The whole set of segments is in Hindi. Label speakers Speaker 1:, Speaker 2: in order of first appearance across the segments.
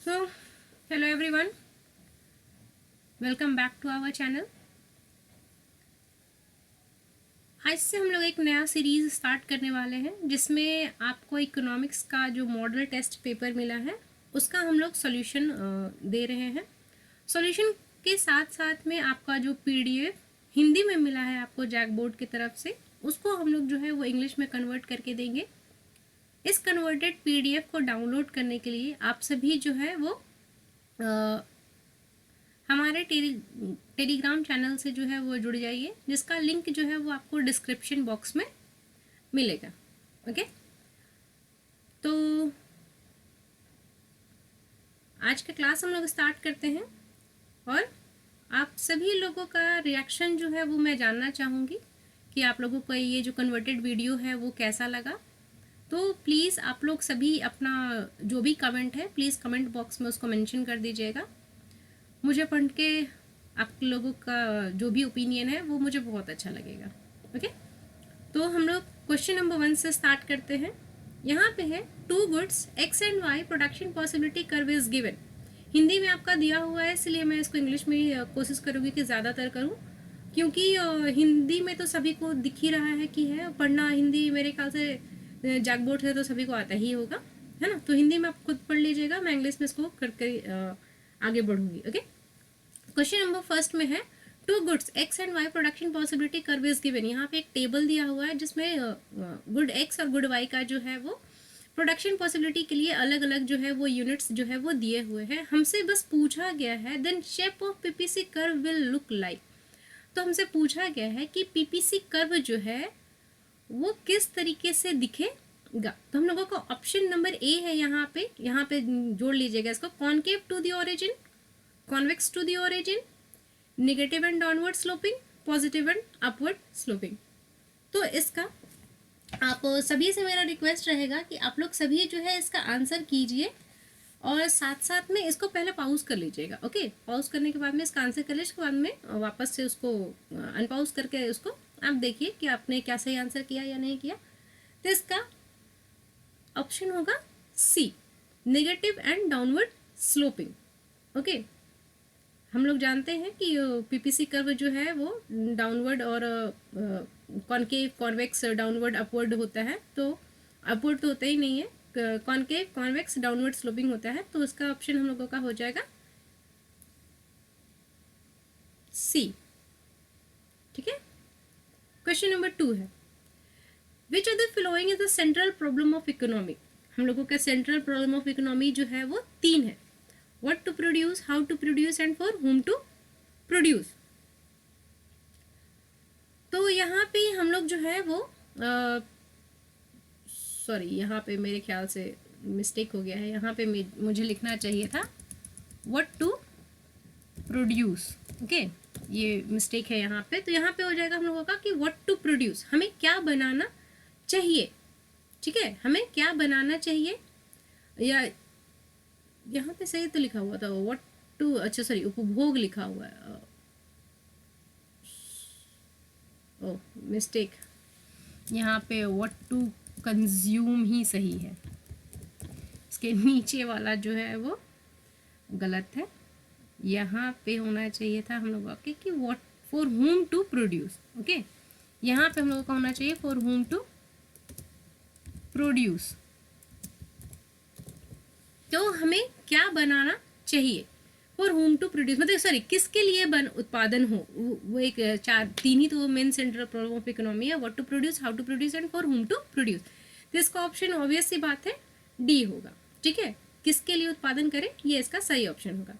Speaker 1: So, hello everyone, welcome back to our channel. आज से हम लोग एक नया सीरीज़ स्टार्ट करने वाले हैं जिसमें आपको इकोनॉमिक्स का जो मॉडल टेस्ट पेपर मिला है उसका हम लोग सॉल्यूशन दे रहे हैं। सॉल्यूशन के साथ साथ में आपका जो पीडीएफ हिंदी में मिला है आपको जैक बोर्ड की तरफ से, उसको हम लोग जो है वो इंग्लिश में कन्वर्ट करके देंगे। इस कन्वर्टेड पीडीएफ को डाउनलोड करने के लिए आप सभी जो है वो हमारे टेलीग्राम चैनल से जो है वो जुड़ जाइए, जिसका लिंक जो है वो आपको डिस्क्रिप्शन बॉक्स में मिलेगा। ओके, तो आज का क्लास हम लोग स्टार्ट करते हैं और आप सभी लोगों का रिएक्शन जो है वो मैं जानना चाहूँगी कि आप लोगों को ये जो कन्वर्टेड वीडियो है वो कैसा लगा। तो प्लीज़ आप लोग सभी अपना जो भी कमेंट है प्लीज़ कमेंट बॉक्स में उसको मेंशन कर दीजिएगा। मुझे पढ़ के आप लोगों का जो भी ओपिनियन है वो मुझे बहुत अच्छा लगेगा। ओके, तो हम लोग क्वेश्चन नंबर 1 से स्टार्ट करते हैं। यहाँ पे है two goods x and y production possibility curve is given. Hindi में आपका दिया हुआ है, इसलिए मैं इसको इंग्लिश में ही कोशिश करूँगी कि ज़्यादातर करूँ, क्योंकि हिंदी में तो सभी को दिख ही रहा है कि है पढ़ना। हिंदी मेरे ख्याल से जैक बोर्ड से तो सभी को आता ही होगा, है ना। तो हिंदी में आप खुद पढ़ लीजिएगा, मैं इंग्लिश में इसको करके आगे बढ़ूंगी। ओके, क्वेश्चन नंबर फर्स्ट में है two goods x and y production possibility curve is given. यहाँ पे एक टेबल दिया हुआ है जिसमें गुड एक्स और गुड वाई का जो है वो प्रोडक्शन पॉसिबिलिटी के लिए अलग अलग जो है वो यूनिट्स जो है वो दिए हुए हैं। हमसे बस पूछा गया है then shape of PPC curve will look like. तो हमसे पूछा गया है कि पीपीसी कर्व जो है वो किस तरीके से दिखेगा। तो हम लोगों का ऑप्शन नंबर ए है। यहाँ पे जोड़ लीजिएगा इसको, concave to the origin, convex to the origin, negative and downward sloping, positive and upward sloping. तो इसका आप सभी से मेरा रिक्वेस्ट रहेगा कि आप लोग सभी जो है इसका आंसर कीजिए और साथ साथ में इसको पहले पॉज कर लीजिएगा। ओके, पॉज करने के बाद में इसका आंसर कर लीजिए, उसके बाद में वापस से उसको अनपॉज करके उसको आप देखिए कि आपने क्या सही आंसर किया या नहीं किया। तो इसका ऑप्शन होगा C, negative and downward sloping. Okay, हम लोग जानते हैं कि पीपीसी कर्व जो है वो डाउनवर्ड और कॉनकेव, कॉन्वेक्स, डाउनवर्ड, अपवर्ड होता है। तो अपवर्ड तो होता ही नहीं है, कॉनकेव, कॉन्वेक्स, डाउनवर्ड स्लोपिंग होता है। तो उसका ऑप्शन हम लोगों का हो जाएगा सी। ठीक है, क्वेश्चन नंबर 2 है which of the following is the central problem of economy. हम लोगों का सेंट्रल प्रॉब्लम ऑफ इकोनॉमी जो है वो 3 है, what to produce, how to produce and for whom to produce. तो यहाँ पे हम लोग जो है वो सॉरी, यहाँ पे मेरे ख्याल से मिस्टेक हो गया है। यहाँ पे मुझे लिखना चाहिए था व्हाट टू प्रोड्यूस। ओके, ये मिस्टेक है यहाँ पे। तो यहाँ पे हो जाएगा हम लोगों का कि व्हाट टू प्रोड्यूस, हमें क्या बनाना चाहिए। ठीक है, हमें क्या बनाना चाहिए, या यहाँ पे सही तो लिखा हुआ था व्हाट टू, अच्छा सॉरी, उपभोग लिखा हुआ है। ओ मिस्टेक, यहाँ पे व्हाट टू कंज्यूम ही सही है, इसके नीचे वाला जो है वो गलत है। यहाँ पे होना चाहिए था हम लोगों के कि what for whom to produce. Okay, यहाँ पे हम लोगों का होना चाहिए फॉर whom टू प्रोड्यूस। तो हमें क्या बनाना चाहिए, फॉर whom टू प्रोड्यूस, मतलब सॉरी किसके लिए उत्पादन हो। वो एक 3 ही तो main central problem of economy है, what to produce, how to produce and for whom to produce. तो इसका ऑप्शन ऑब्वियस सी बात है डी होगा। ठीक है, किसके लिए उत्पादन करें, ये इसका सही ऑप्शन होगा।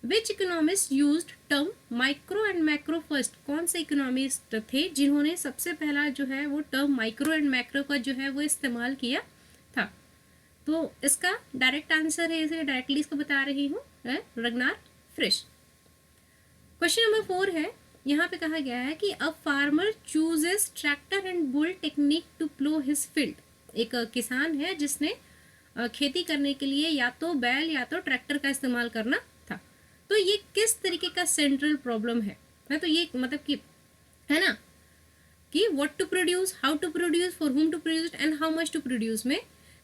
Speaker 1: Which economist used term micro and macro first. कौन से इकोनॉमिस्ट थे जिन्होंने सबसे पहला जो है वो टर्म माइक्रो एंड मैक्रो का जो है वो इस्तेमाल किया था। तो इसका डायरेक्ट आंसर है, इसे डायरेक्टली इसको बता रही हूँ, रगनार फ्रिश। क्वेश्चन नंबर 4 है, यहाँ पे कहा गया है कि a farmer chooses tractor and bull technique to plough his field. एक किसान है जिसने खेती करने के लिए या तो बैल या तो ट्रैक्टर का इस्तेमाल करना था। तो ये किस तरीके का सेंट्रल प्रॉब्लम है। तो ये मतलब कि है ना कि what to produce, how to produce, for whom to produce and how much to produce में।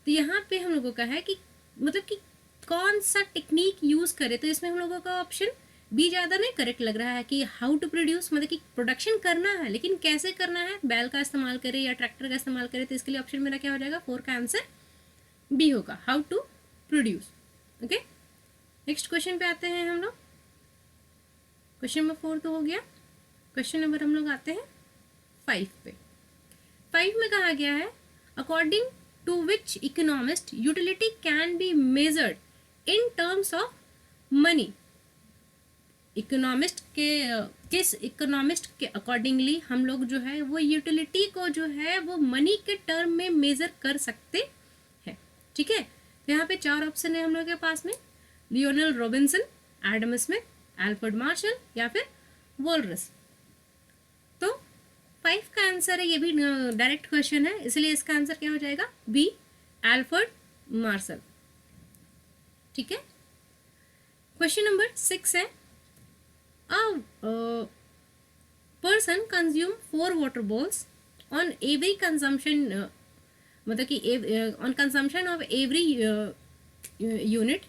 Speaker 1: तो यहाँ पे हम लोगों का है कि मतलब कि कौन सा टेक्निक यूज करे, तो इसमें हम लोगों का ऑप्शन बी ज़्यादा नहीं करेक्ट लग रहा है कि हाउ टू प्रोड्यूस, मतलब कि प्रोडक्शन करना है लेकिन कैसे करना है, बैल का इस्तेमाल करे या ट्रैक्टर का इस्तेमाल करे, तो इसके लिए ऑप्शन मेरा क्या हो जाएगा, 4 का आंसर बी होगा, how to produce. Okay, next question पे आते हैं हम लोग। क्वेश्चन नंबर 4 तो हो गया। क्वेश्चन नंबर हम लोग आते हैं 5 पे। 5 में कहा गया है according to which economist utility can be measured in terms of money. Economist के किस इकोनॉमिस्ट के अकॉर्डिंगली हम लोग जो है वो यूटिलिटी को जो है वो मनी के टर्म में मेजर कर सकते हैं। ठीक है, तो यहाँ पे 4 ऑप्शन है हम लोग के पास में, Lionel Robinson, Adam Smith, Alfred Marshall या फिर वॉलरस। तो 5 का आंसर है, ये भी डायरेक्ट क्वेश्चन है इसलिए इसका आंसर क्या हो जाएगा, बी, अल्फ्रेड मार्शल। ठीक है, क्वेश्चन नंबर 6 है a person consume 4 water balls on every consumption, मतलब कि on consumption of every unit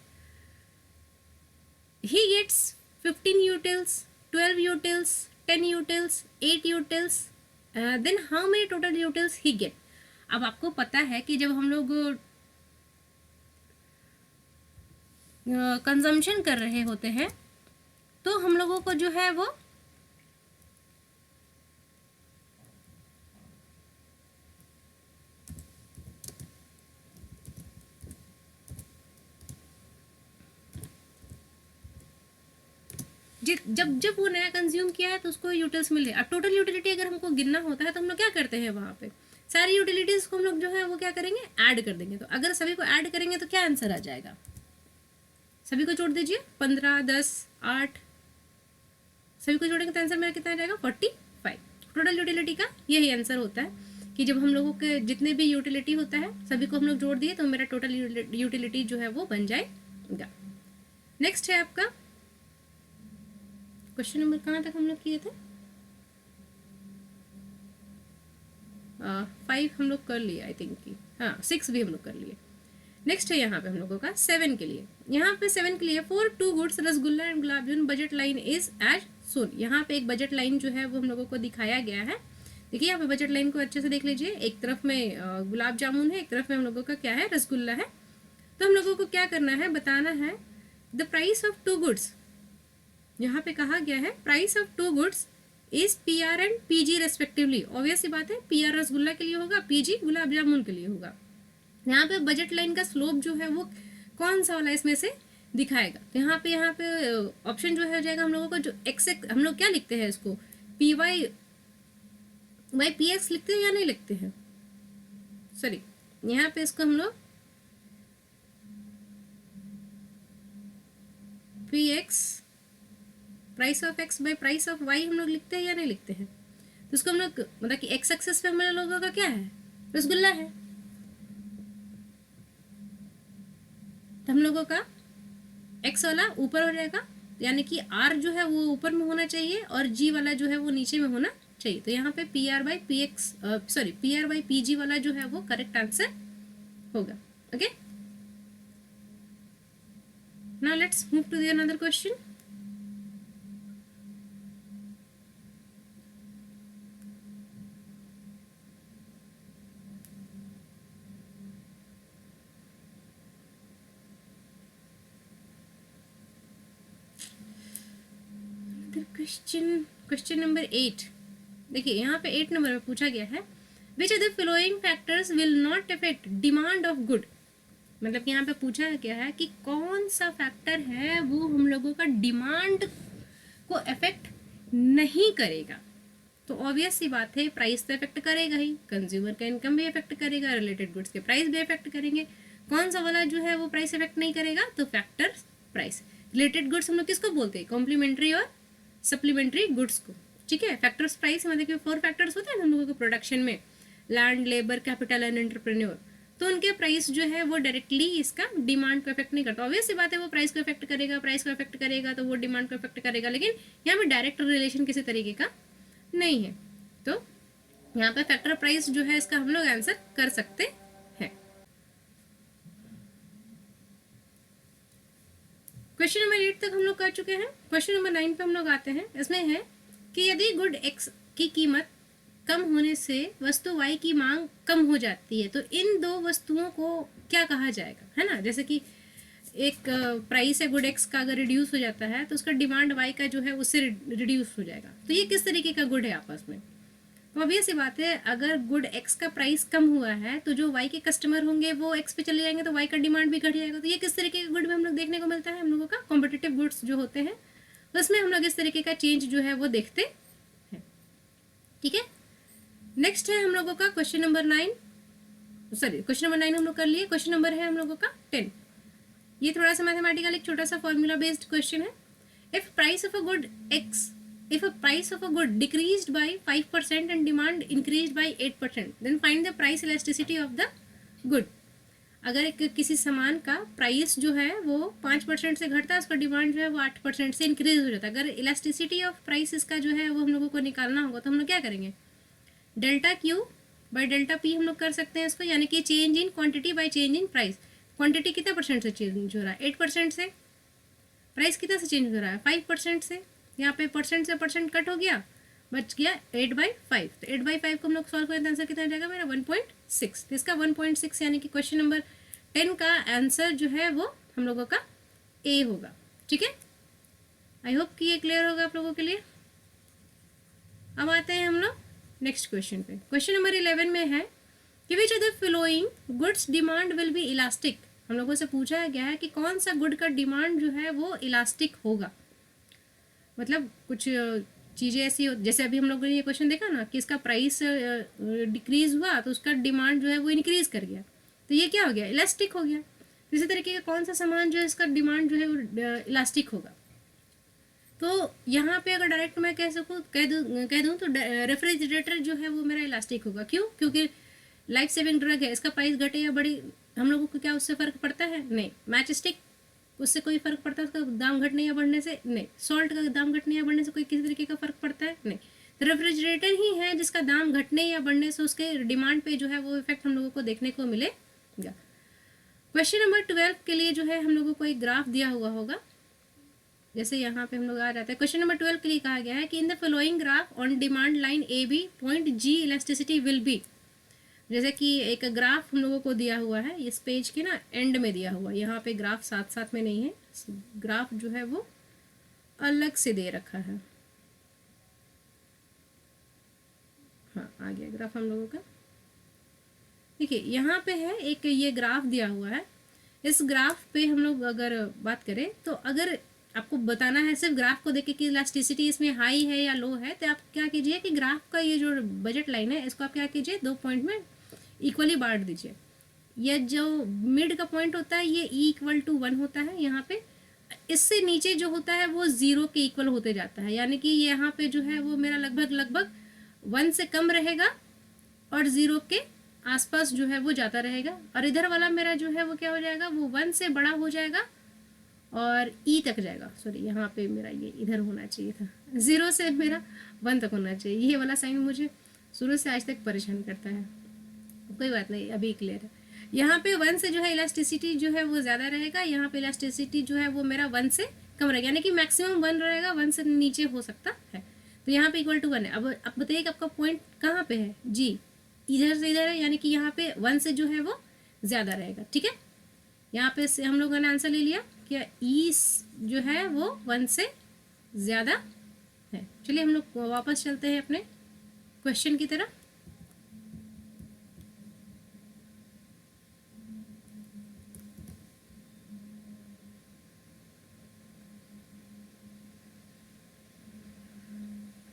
Speaker 1: he gets 15 utils, 12 utils, 10 utils, 8 utils, then how many total utils he get। अब आपको पता है कि जब हम लोग कंजम्पशन कर रहे होते हैं तो हम लोगों को जो है वो जब जब वो नया कंज्यूम किया है तो उसको यूटिल्स मिले। अब टोटल यूटिलिटी अगर हमको गिनना होता है तो हम लोग क्या करते हैं, वहाँ पे सारी यूटिलिटीज को हम लोग जो है वो क्या करेंगे, ऐड कर देंगे। तो अगर सभी को ऐड करेंगे तो क्या आंसर आ जाएगा, सभी को जोड़ दीजिए, 15, 10, 8, सभी को जोड़ेंगे तो आंसर मेरा कितना आ जाएगा, 45। टोटल यूटिलिटी का यही आंसर होता है कि जब हम लोगों के जितने भी यूटिलिटी होता है सभी को हम लोग जोड़ दिए तो मेरा टोटल यूटिलिटी जो है वो बन जाएगा। नेक्स्ट है आपका क्वेश्चन नंबर, कहाँ तक हम लोग किए थे, 5 हम लोग कर लिए आई थिंक कि, हाँ 6 भी हम लोग कर लिए। नेक्स्ट है यहाँ पे हम लोगों का 7 के लिए। यहाँ पे 7 के लिए for 2 goods rasgulla and gulab jamun budget line is as shown. यहाँ पे एक बजट लाइन जो है वो हम लोगों को दिखाया गया है। देखिए यहाँ पे बजट लाइन को अच्छे से देख लीजिए, एक तरफ में गुलाब जामुन है, एक तरफ में हम लोगों का क्या है, रसगुल्ला है। तो हम लोगों को क्या करना है, बताना है द प्राइस ऑफ 2 गुड्स। यहाँ पे कहा गया है price of 2 goods is PR and PG respectively. Obvious सी बात है, PR रसगुल्ला के लिए होगा, PG गुलाब जामुन के लिए होगा। यहाँ पे बजट लाइन का स्लोप जो है वो कौन सा वाला इसमें से दिखाएगा। तो यहाँ पे ऑप्शन जो है हो जाएगा हम लोगों का जो एक्स, हम लोग क्या लिखते हैं इसको, PY/PX लिखते हैं या नहीं लिखते हैं, सॉरी यहाँ पे इसको हम लोग PX price of X by price of Y हम लोग लिखते हैं या नहीं लिखते हैं। तो उसको हम लोग मतलब कि X एक्सेस पे हम लोगों का क्या है, रसगुल्ला है, तो हम लोगों का X वाला ऊपर हो जाएगा, यानी कि R जो है वो ऊपर में होना चाहिए और G वाला जो है वो नीचे में होना चाहिए। तो यहाँ पे PR/PG वाला जो है वो करेक्ट आंसर होगा। Okay, now let's move to the another question. Question number 8। देखिए यहाँ पे 8 नंबर में पूछा गया है which of the following factors will not affect demand of good. मतलब कि यहाँ पे पूछा गया है कि कौन सा फैक्टर है वो हम लोगों का डिमांड को अफेक्ट नहीं करेगा। तो ऑब्वियस सी बात है, प्राइस तो अफेक्ट करेगा ही, कंज्यूमर का इनकम भी अफेक्ट करेगा, रिलेटेड गुड्स के प्राइस भी अफेक्ट करेंगे। कौन सा वाला जो है वो प्राइस अफेक्ट नहीं करेगा, तो फैक्टर प्राइस। रिलेटेड गुड्स हम लोग किसको बोलते हैं, कॉम्प्लीमेंट्री और सप्लीमेंट्री गुड्स को। ठीक है, फैक्टर्स प्राइस मतलब कि 4 फैक्टर्स होते हैं ना हम लोगों को प्रोडक्शन में, land, labour, capital and entrepreneur. तो उनके प्राइस जो है वो डायरेक्टली इसका डिमांड को अफेक्ट नहीं करता। ऑब्वियस सी बात है, वो प्राइस को अफेक्ट करेगा, प्राइस को अफेक्ट करेगा तो वो डिमांड को अफेक्ट करेगा, लेकिन यहाँ पे डायरेक्ट रिलेशन किसी तरीके का नहीं है। तो यहाँ पे फैक्टर प्राइस जो है इसका हम लोग आंसर कर सकते हैं। क्वेश्चन नंबर 8 तक हम लोग कर चुके हैं। क्वेश्चन नंबर 9 पे हम लोग आते हैं। इसमें है कि यदि गुड एक्स की कीमत कम होने से वस्तु वाई की मांग कम हो जाती है तो इन दो वस्तुओं को क्या कहा जाएगा, है ना। जैसे कि एक प्राइस है गुड एक्स का, अगर रिड्यूस हो जाता है तो उसका डिमांड वाई का जो है उससे रिड्यूस हो जाएगा। तो ये किस तरीके का गुड है आपस में। तो ऑब्वियस सी बात है, अगर गुड एक्स का प्राइस कम हुआ है तो जो वाई के कस्टमर होंगे वो एक्स पे चले जाएंगे, तो वाई का डिमांड भी घट जाएगा। तो ये किस तरीके के गुड में हम लोग देखने को मिलता है, हम लोगों का कॉम्पिटिटिव गुड्स जो होते हैं उसमें हम लोग इस तरीके का चेंज जो है वो देखते हैं। ठीक है, नेक्स्ट है हम लोगों का question number 9, sorry question number 9 हम लोग कर लिए। क्वेश्चन नंबर है हम लोगों का 10। ये थोड़ा सा मैथमेटिकल एक छोटा सा फॉर्मूला बेस्ड क्वेश्चन है। If price of a good x, if a price of a good decreased by 5% and demand increased by 8%, then find the price elasticity of the good। अगर एक किसी सामान का प्राइस जो है वो 5% से घटता है, उसका डिमांड जो है वो 8% से इंक्रीज हो जाता है। अगर इलास्टिसिटी ऑफ प्राइस इसका जो है वो हम लोगों को निकालना होगा तो हम लोग क्या करेंगे, delta Q by delta P हम लोग कर सकते हैं इसको, यानी कि change in quantity by change in price. Quantity कितना परसेंट से चेंज हो रहा है, 8% से। प्राइस कितना से चेंज हो रहा है, 5% से। यहाँ पे परसेंट से परसेंट कट हो गया, बच गया 8/5। तो 8/5 को हम लोग सॉल्व करें तो आंसर कितना आ जाएगा मेरा 1.6। तो इसका 1.6 यानी कि क्वेश्चन नंबर 10 का आंसर जो है वो हम लोगों का ए होगा। ठीक है, आई होप कि ये क्लियर होगा आप लोगों के लिए। अब आते हैं हम लोग नेक्स्ट क्वेश्चन पे। क्वेश्चन नंबर 11 में है कि विच of the following goods demand will B elastic. हम लोगों से पूछा गया है कि कौन सा गुड का डिमांड जो है वो इलास्टिक होगा। मतलब कुछ चीज़ें ऐसी जैसे अभी हम लोगों ने ये क्वेश्चन देखा ना कि इसका प्राइस डिक्रीज हुआ तो उसका डिमांड जो है वो इंक्रीज कर गया, तो ये क्या हो गया, इलास्टिक हो गया। इसी तरीके का कौन सा सामान जो है इसका डिमांड जो है वो इलास्टिक होगा। तो यहाँ पे अगर डायरेक्ट मैं कह सकूँ कह दूँ तो रेफ्रिजरेटर जो है वो मेरा इलास्टिक होगा। क्यों, क्योंकि लाइफ सेविंग ड्रग है, इसका प्राइस घटे या बढ़े हम लोगों को क्या उससे फ़र्क पड़ता है, नहीं। मैच स्टिक, उससे कोई फ़र्क पड़ता है उसका दाम घटने या बढ़ने से, नहीं। सॉल्ट का दाम घटने या बढ़ने से कोई किसी तरीके का फ़र्क पड़ता है, नहीं। तो रेफ्रिजरेटर ही है जिसका दाम घटने या बढ़ने से उसके डिमांड पे जो है वो इफेक्ट हम लोगों को देखने को मिलेगा। क्वेश्चन नंबर 12 के लिए जो है हम लोगों को एक ग्राफ दिया हुआ होगा। जैसे यहाँ पे हम लोग आ जाते हैं, क्वेश्चन नंबर 12 के लिए कहा गया है कि in the following graph on demand line A B point G elasticity will be. जैसे कि एक ग्राफ हम लोगों को दिया हुआ है, इस पेज के ना एंड में दिया हुआ है, यहाँ पे ग्राफ साथ साथ में नहीं है, ग्राफ जो है वो अलग से दे रखा है। हाँ आ गया ग्राफ हम लोगों का। देखिए यहाँ पे है एक ये ग्राफ दिया हुआ है। इस ग्राफ पे हम लोग अगर बात करें तो अगर आपको बताना है सिर्फ ग्राफ को देख के कि इलास्टिसिटी इसमें हाई है या लो है, तो आप क्या कीजिए कि ग्राफ का ये जो बजट लाइन है इसको आप क्या कीजिए 2 पॉइंट में इक्वली बांट दीजिए। यह जो मिड का पॉइंट होता है ये E=1 होता है यहाँ पे, इससे नीचे जो होता है वो 0 के इक्वल होते जाता है, यानी कि यहाँ पे जो है वो मेरा लगभग 1 से कम रहेगा और 0 के आसपास जो है वो जाता रहेगा। और इधर वाला मेरा जो है वो क्या हो जाएगा, वो 1 से बड़ा हो जाएगा और E तक जाएगा। सॉरी यहाँ पे मेरा ये इधर होना चाहिए था, 0 से मेरा 1 तक होना चाहिए। ये वाला साइन मुझे शुरू से आज तक परेशान करता है, कोई बात नहीं अभी क्लियर है। यहाँ पे 1 से जो है इलास्टिसिटी जो है वो ज़्यादा रहेगा, यहाँ पे इलास्टिसिटी जो है वो मेरा 1 से कम रहेगा, यानी कि मैक्सिमम 1 रहेगा, 1 से नीचे हो सकता है। तो यहाँ पे =1 है। अब बताइए कि आपका पॉइंट कहाँ पे है, जी इधर से इधर है, यानी कि यहाँ पे 1 से जो है वो ज़्यादा रहेगा। ठीक है, यहाँ पे से हम लोगों ने आंसर ले लिया कि ई जो है वो 1 से ज़्यादा है। चलिए हम लोग वापस चलते हैं अपने क्वेश्चन की तरफ।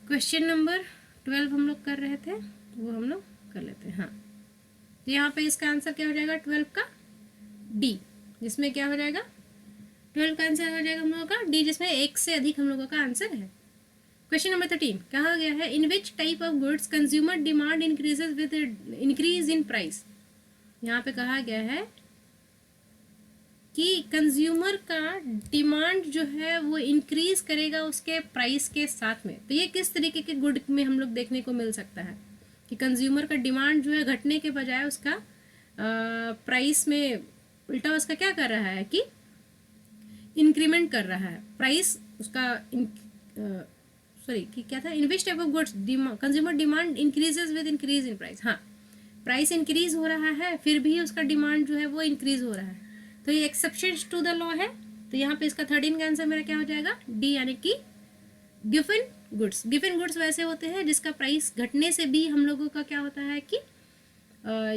Speaker 1: क्वेश्चन नंबर 12 हम लोग कर रहे थे, वो हम लोग कर लेते हैं। हाँ, तो यहाँ पे इसका आंसर क्या हो जाएगा 12 का डी, जिसमें क्या हो जाएगा 12 का आंसर हो जाएगा हम लोगों का डी, जिसमें 1 से अधिक हम लोगों का आंसर है। क्वेश्चन नंबर 13 कहा गया है in which type of goods consumer demand increases with increase in price. यहाँ पे कहा गया है कि कंज्यूमर का डिमांड जो है वो इंक्रीज करेगा उसके प्राइस के साथ में। तो ये किस तरीके के गुड में हम लोग देखने को मिल सकता है कि कंज्यूमर का डिमांड जो है घटने के बजाय उसका प्राइस में उल्टा उसका क्या कर रहा है कि इंक्रीमेंट कर रहा है, प्राइस उसका सॉरी कि क्या था, in which type of goods consumer demand increases with increase in price. हाँ, प्राइस इंक्रीज हो रहा है फिर भी उसका डिमांड जो है वो इंक्रीज हो रहा है, तो ये एक्सेप्शन टू द लॉ है। तो यहाँ पे इसका 13 का आंसर मेरा क्या हो जाएगा, डी, यानी कि गिवन गुड्स। गिवन गुड्स वैसे होते हैं जिसका प्राइस घटने से भी हम लोगों का क्या होता है कि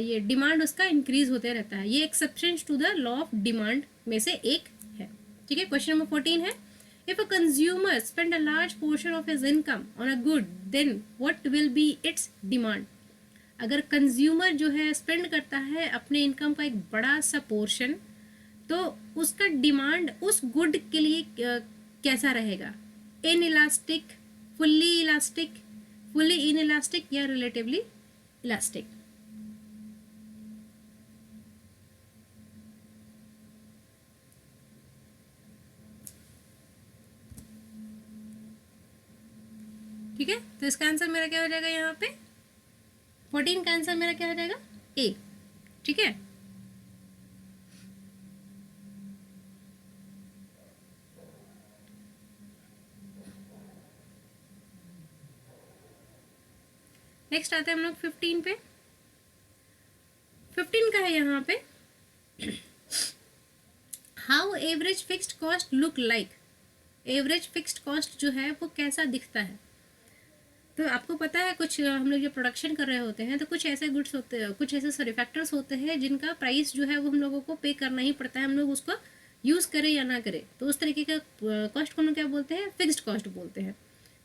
Speaker 1: ये डिमांड उसका इंक्रीज होते रहता है, ये exception to the law of demand में से एक है। ठीक है, क्वेश्चन नंबर 14 है, if a consumer spend a large portion of his income on a good then what will be its demand. अगर कंज्यूमर जो है स्पेंड करता है अपने इनकम का एक बड़ा सा पोर्शन, तो उसका डिमांड उस गुड के लिए कैसा रहेगा, in elastic, fully in elastic या रिलेटिवली इलास्टिक। ठीक है, तो इसका आंसर मेरा क्या हो जाएगा, यहाँ पे 14 का आंसर मेरा क्या हो जाएगा, ए। ठीक है, नेक्स्ट आते हैं हम लोग 15 पे। 15 का है यहाँ पे, how average fixed cost look like. Average fixed cost जो है वो कैसा दिखता है। तो आपको पता है कुछ हम लोग जो प्रोडक्शन कर रहे होते हैं तो कुछ ऐसे गुड्स होते हैं, कुछ ऐसे सॉरी फैक्टर्स होते हैं जिनका प्राइस जो है वो हम लोगों को पे करना ही पड़ता है, हम लोग उसको यूज़ करें या ना करें। तो उस तरीके का कॉस्ट को हम लोग क्या बोलते हैं, फिक्स्ड कॉस्ट बोलते हैं।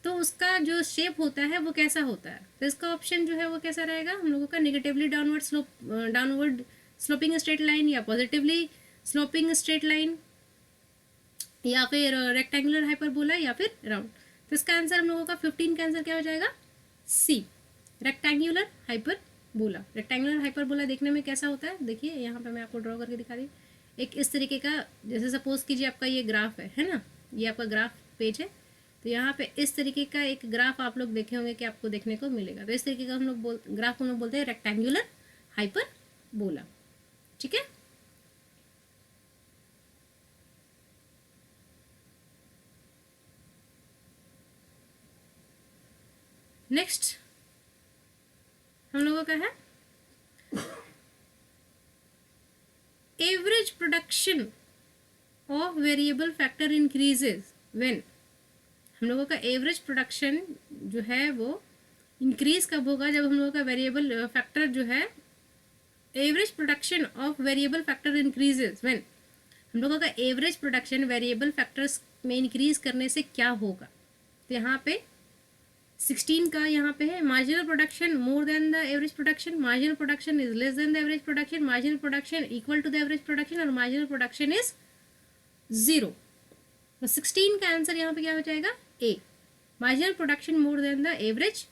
Speaker 1: तो उसका जो शेप होता है वो कैसा होता है, तो इसका ऑप्शन जो है वो कैसा रहेगा हम लोगों का, negatively downward sloping straight line, या पॉजिटिवली स्लोपिंग स्ट्रेट लाइन, या फिर रेक्टेंगुलर हाइपरबोला, या फिर राउंड। तो इसका आंसर हम लोगों का 15 का आंसर क्या हो जाएगा, सी, रेक्टेंगुलर हाइपरबोला। रेक्टेंगुलर हाइपरबोला देखने में कैसा होता है, देखिए यहाँ पे मैं आपको ड्रॉ करके दिखा दी, एक इस तरीके का, जैसे सपोज कीजिए आपका ये ग्राफ है ना, ये आपका ग्राफ पेज है, तो यहाँ पे इस तरीके का एक ग्राफ आप लोग देखे होंगे कि आपको देखने को मिलेगा। तो इस तरीके का हम लोग ग्राफ हम लोग बोलते हैं रेक्टेंगुलर हाइपरबोला। ठीक है, नेक्स्ट हम लोगों का है average production of variable factor increases when. हम लोगों का एवरेज प्रोडक्शन जो है वो इंक्रीज कब होगा, जब हम लोगों का वेरिएबल फैक्टर जो है, average production of variable factor increases when, हम लोगों का एवरेज प्रोडक्शन वेरिएबल फैक्टर्स में इंक्रीज करने से क्या होगा। तो यहाँ पे 16 का यहाँ पे है, marginal production more than the average production, marginal production is less than the average production, marginal production equal to the average production, और मार्जिनल प्रोडक्शन इज 0। तो 16 का आंसर यहाँ पे क्या हो जाएगा, A, marginal production more than the average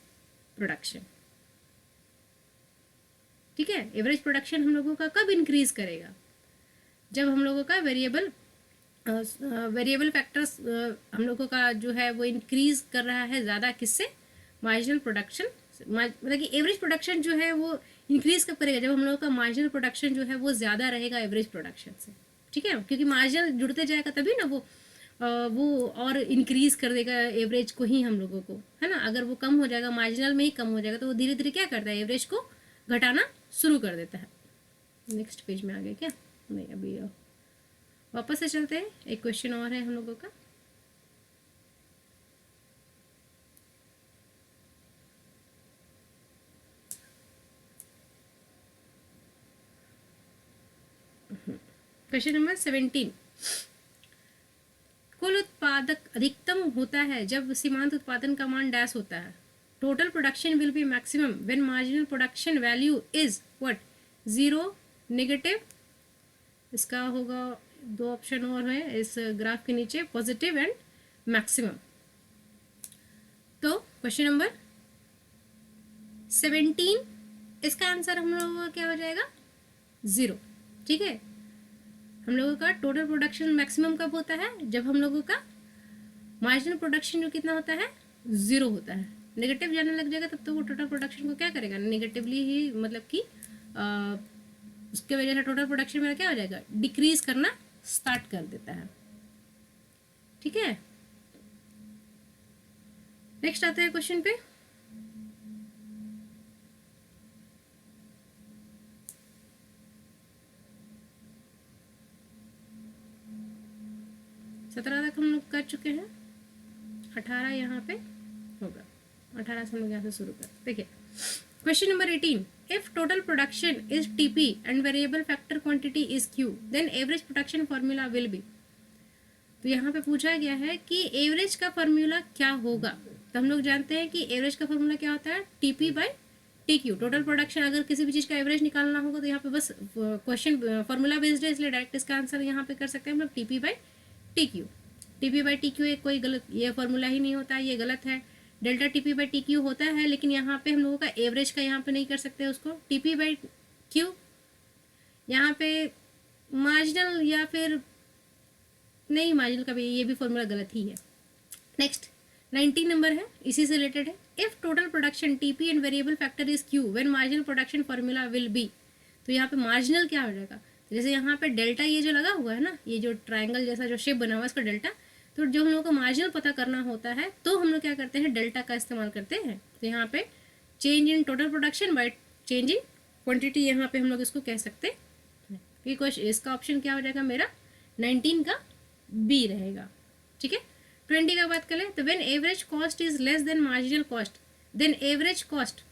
Speaker 1: production. ठीक है, एवरेज प्रोडक्शन हम लोगों का कब इंक्रीज करेगा, जब हम लोगों का वेरिएबल फैक्टर्स हम लोगों का जो है वो इंक्रीज कर रहा है ज़्यादा, किससे, मार्जिनल प्रोडक्शन, मतलब कि एवरेज प्रोडक्शन जो है वो इंक्रीज कब करेगा, जब हम लोगों का मार्जिनल प्रोडक्शन जो है वो ज़्यादा रहेगा एवरेज प्रोडक्शन से। ठीक है, क्योंकि मार्जिनल जुड़ते जाएगा तभी ना वो और इंक्रीज कर देगा एवरेज को ही हम लोगों को, है ना। अगर वो कम हो जाएगा, मार्जिनल में ही कम हो जाएगा, तो वो धीरे धीरे क्या करता है, एवरेज को घटाना शुरू कर देता है। नेक्स्ट पेज में आ गए क्या, नहीं अभी वापस से चलते हैं, एक क्वेश्चन और है हम लोगों का। क्वेश्चन नंबर 17, कुल उत्पादक अधिकतम होता है जब सीमांत उत्पादन का मान डैश होता है। Total production will be maximum when marginal production value is what, 0, negative, इसका होगा 2 ऑप्शन और है इस ग्राफ के नीचे, पॉजिटिव एंड मैक्सिमम। तो क्वेश्चन नंबर 17, इसका आंसर हम लोगों का क्या हो जाएगा, 0। ठीक है, हम लोगों का टोटल प्रोडक्शन मैक्सिमम कब होता है, जब हम लोगों का मार्जिनल प्रोडक्शन जो कितना होता है, 0 होता है। नेगेटिव जाने लग जाएगा तब तो वो टोटल प्रोडक्शन को क्या करेगा, नेगेटिवली ही, मतलब कि उसके वजह से टोटल प्रोडक्शन मेरा क्या हो जाएगा, डिक्रीज करना स्टार्ट कर देता है। ठीक है, नेक्स्ट आते हैं क्वेश्चन पे। सत्रह तक हम लोग कर चुके हैं, 18 यहाँ पे होगा, 18 से हम लोग यहाँ से शुरू कर। देखिए question number 18, if total production is TP and variable factor quantity is Q then average production formula will be. तो यहाँ पे पूछा गया है कि एवरेज का फॉर्मूला क्या होगा। तो हम लोग जानते हैं कि एवरेज का फॉर्मूला क्या होता है, TP by T Q. Total production, अगर किसी भी चीज़ का एवरेज निकालना होगा तो यहाँ पे बस क्वेश्चन फॉर्मूला बेस्ड है, इसलिए डायरेक्ट इसका आंसर यहाँ पे कर सकते हैं हम लोग TP by T Q. TP by T Q एक कोई गलत, ये फॉर्मूला ही नहीं होता, ये गलत है। Delta TP by T Q होता है, लेकिन यहाँ पे हम लोगों का एवरेज का यहाँ पे नहीं कर सकते उसको। टीपी बाई क्यू यहाँ पे मार्जिनल या फिर नहीं, मार्जिनल का भी, ये भी फॉर्मूला गलत ही है। नेक्स्ट 19 नंबर है, इसी से रिलेटेड है। If total production TP and variable factor is Q when marginal production formula will be. तो यहाँ पे मार्जिनल क्या हो जाएगा, जैसे यहाँ पे डेल्टा ये जो लगा हुआ है ना, ये जो ट्रायंगल जैसा जो शेप बना हुआ है इसका डेल्टा, तो जो हम लोगों को मार्जिनल पता करना होता है तो हम लोग क्या करते हैं, डेल्टा का इस्तेमाल करते हैं। तो यहाँ पे change in total production by change in quantity, यहाँ पे हम लोग इसको कह सकते हैं। क्वेश्चन इसका ऑप्शन क्या हो जाएगा मेरा, 19 का बी रहेगा। ठीक है, 20 का बात करें तो when average cost is less than marginal cost then average cost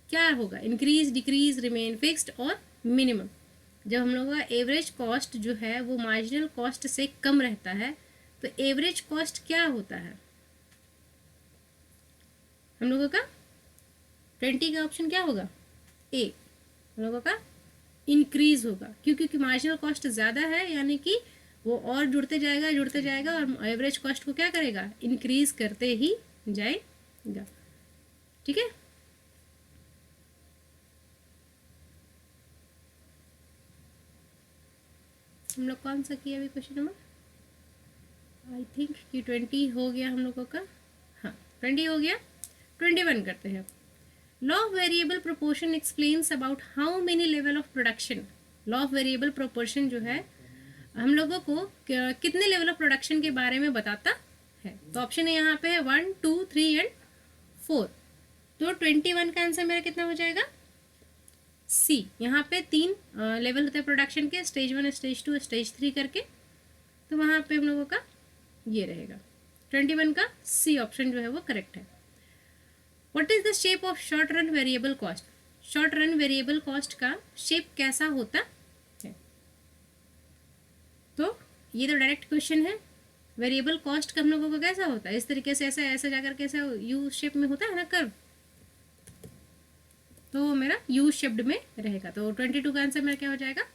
Speaker 1: क्या होगा, इंक्रीज, डिक्रीज, रिमेन फिक्स्ड और मिनिमम। जब हम लोगों का एवरेज कॉस्ट जो है वो मार्जिनल कॉस्ट से कम रहता है तो एवरेज कॉस्ट क्या होता है हम लोगों का, 20 का ऑप्शन क्या होगा, ए, हम लोगों का इंक्रीज होगा। क्योंकि मार्जिनल कॉस्ट ज़्यादा है, यानी कि वो और जुड़ते जाएगा और एवरेज कॉस्ट को क्या करेगा, इंक्रीज करते ही जाएगा। ठीक है, हम लोग कौन सा किया अभी क्वेश्चन नंबर, आई थिंक कि 20 हो गया हम लोगों का, हाँ 20 हो गया। 21 करते हैं। Law of variable proportion explains about how many level of production. Law of variable proportion जो है हम लोगों को कितने लेवल ऑफ प्रोडक्शन के बारे में बताता है। तो ऑप्शन है यहाँ पे है 1, 2, 3 एंड 4। तो 21 का आंसर मेरा कितना हो जाएगा, सी। यहाँ पे 3 लेवल होते हैं प्रोडक्शन के, स्टेज 1, स्टेज 2, स्टेज 3 करके। तो वहाँ पे हम लोगों का ये रहेगा 21 का सी ऑप्शन जो है वो करेक्ट है। What is the shape of short run variable cost. Short run variable cost का शेप कैसा होता है, तो ये तो डायरेक्ट क्वेश्चन है। वेरिएबल कॉस्ट का हम लोगों का कैसा होता है, इस तरीके से ऐसे जाकर कैसे यू शेप में होता है ना कर्व, तो वो मेरा यू शेप्ड में रहेगा। तो 22 का आंसर मेरा क्या हो जाएगा,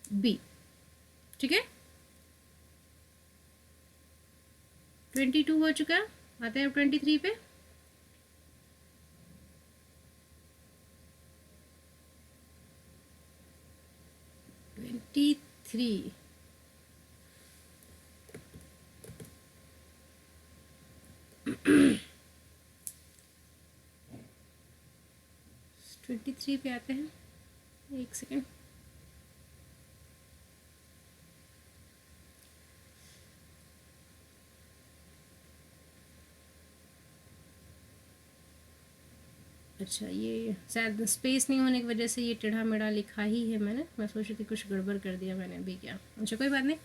Speaker 1: बी। ठीक है, 22 हो चुका, आते हैं 23 पे। थ्री 23 पे आते हैं, एक सेकेंड। अच्छा, ये शायद स्पेस नहीं होने की वजह से ये टेढ़ा मेढ़ा लिखा ही है मैंने, मैं सोच रही थी कुछ गड़बड़ कर दिया मैंने अभी क्या। अच्छा कोई बात नहीं।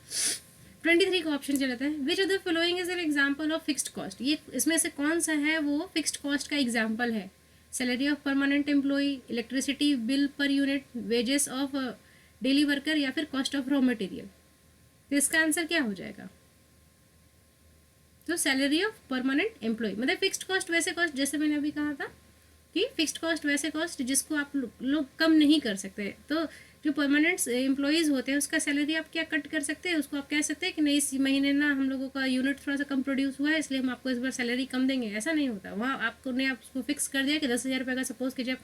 Speaker 1: 23 का ऑप्शन चलाता है, which of the following is an example of fixed cost. ये इसमें से कौन सा है वो फिक्स्ड कॉस्ट का एग्जांपल है। Salary of permanent employee, electricity bill per unit, wages of daily worker या फिर कॉस्ट ऑफ रॉ मटेरियल। तो इसका आंसर क्या हो जाएगा, तो सैलरी ऑफ परमानेंट एम्प्लॉय। मतलब फिक्स्ड कॉस्ट वैसे कॉस्ट, जैसे मैंने अभी कहा था कि फिक्स्ड कॉस्ट वैसे कॉस्ट जिसको आप लोग कम नहीं कर सकते। तो जो परमानेंट एम्प्लॉयज़ होते हैं उसका सैलरी आप क्या कट कर सकते हैं, उसको आप कह सकते हैं कि नहीं इस महीने ना हम लोगों का यूनिट थोड़ा सा कम प्रोड्यूस हुआ है इसलिए हम आपको इस बार सैलरी कम देंगे, ऐसा नहीं होता। वहाँ आपको ने आपको फिक्स कर दिया कि 10,000 रुपये का सपोज कि जब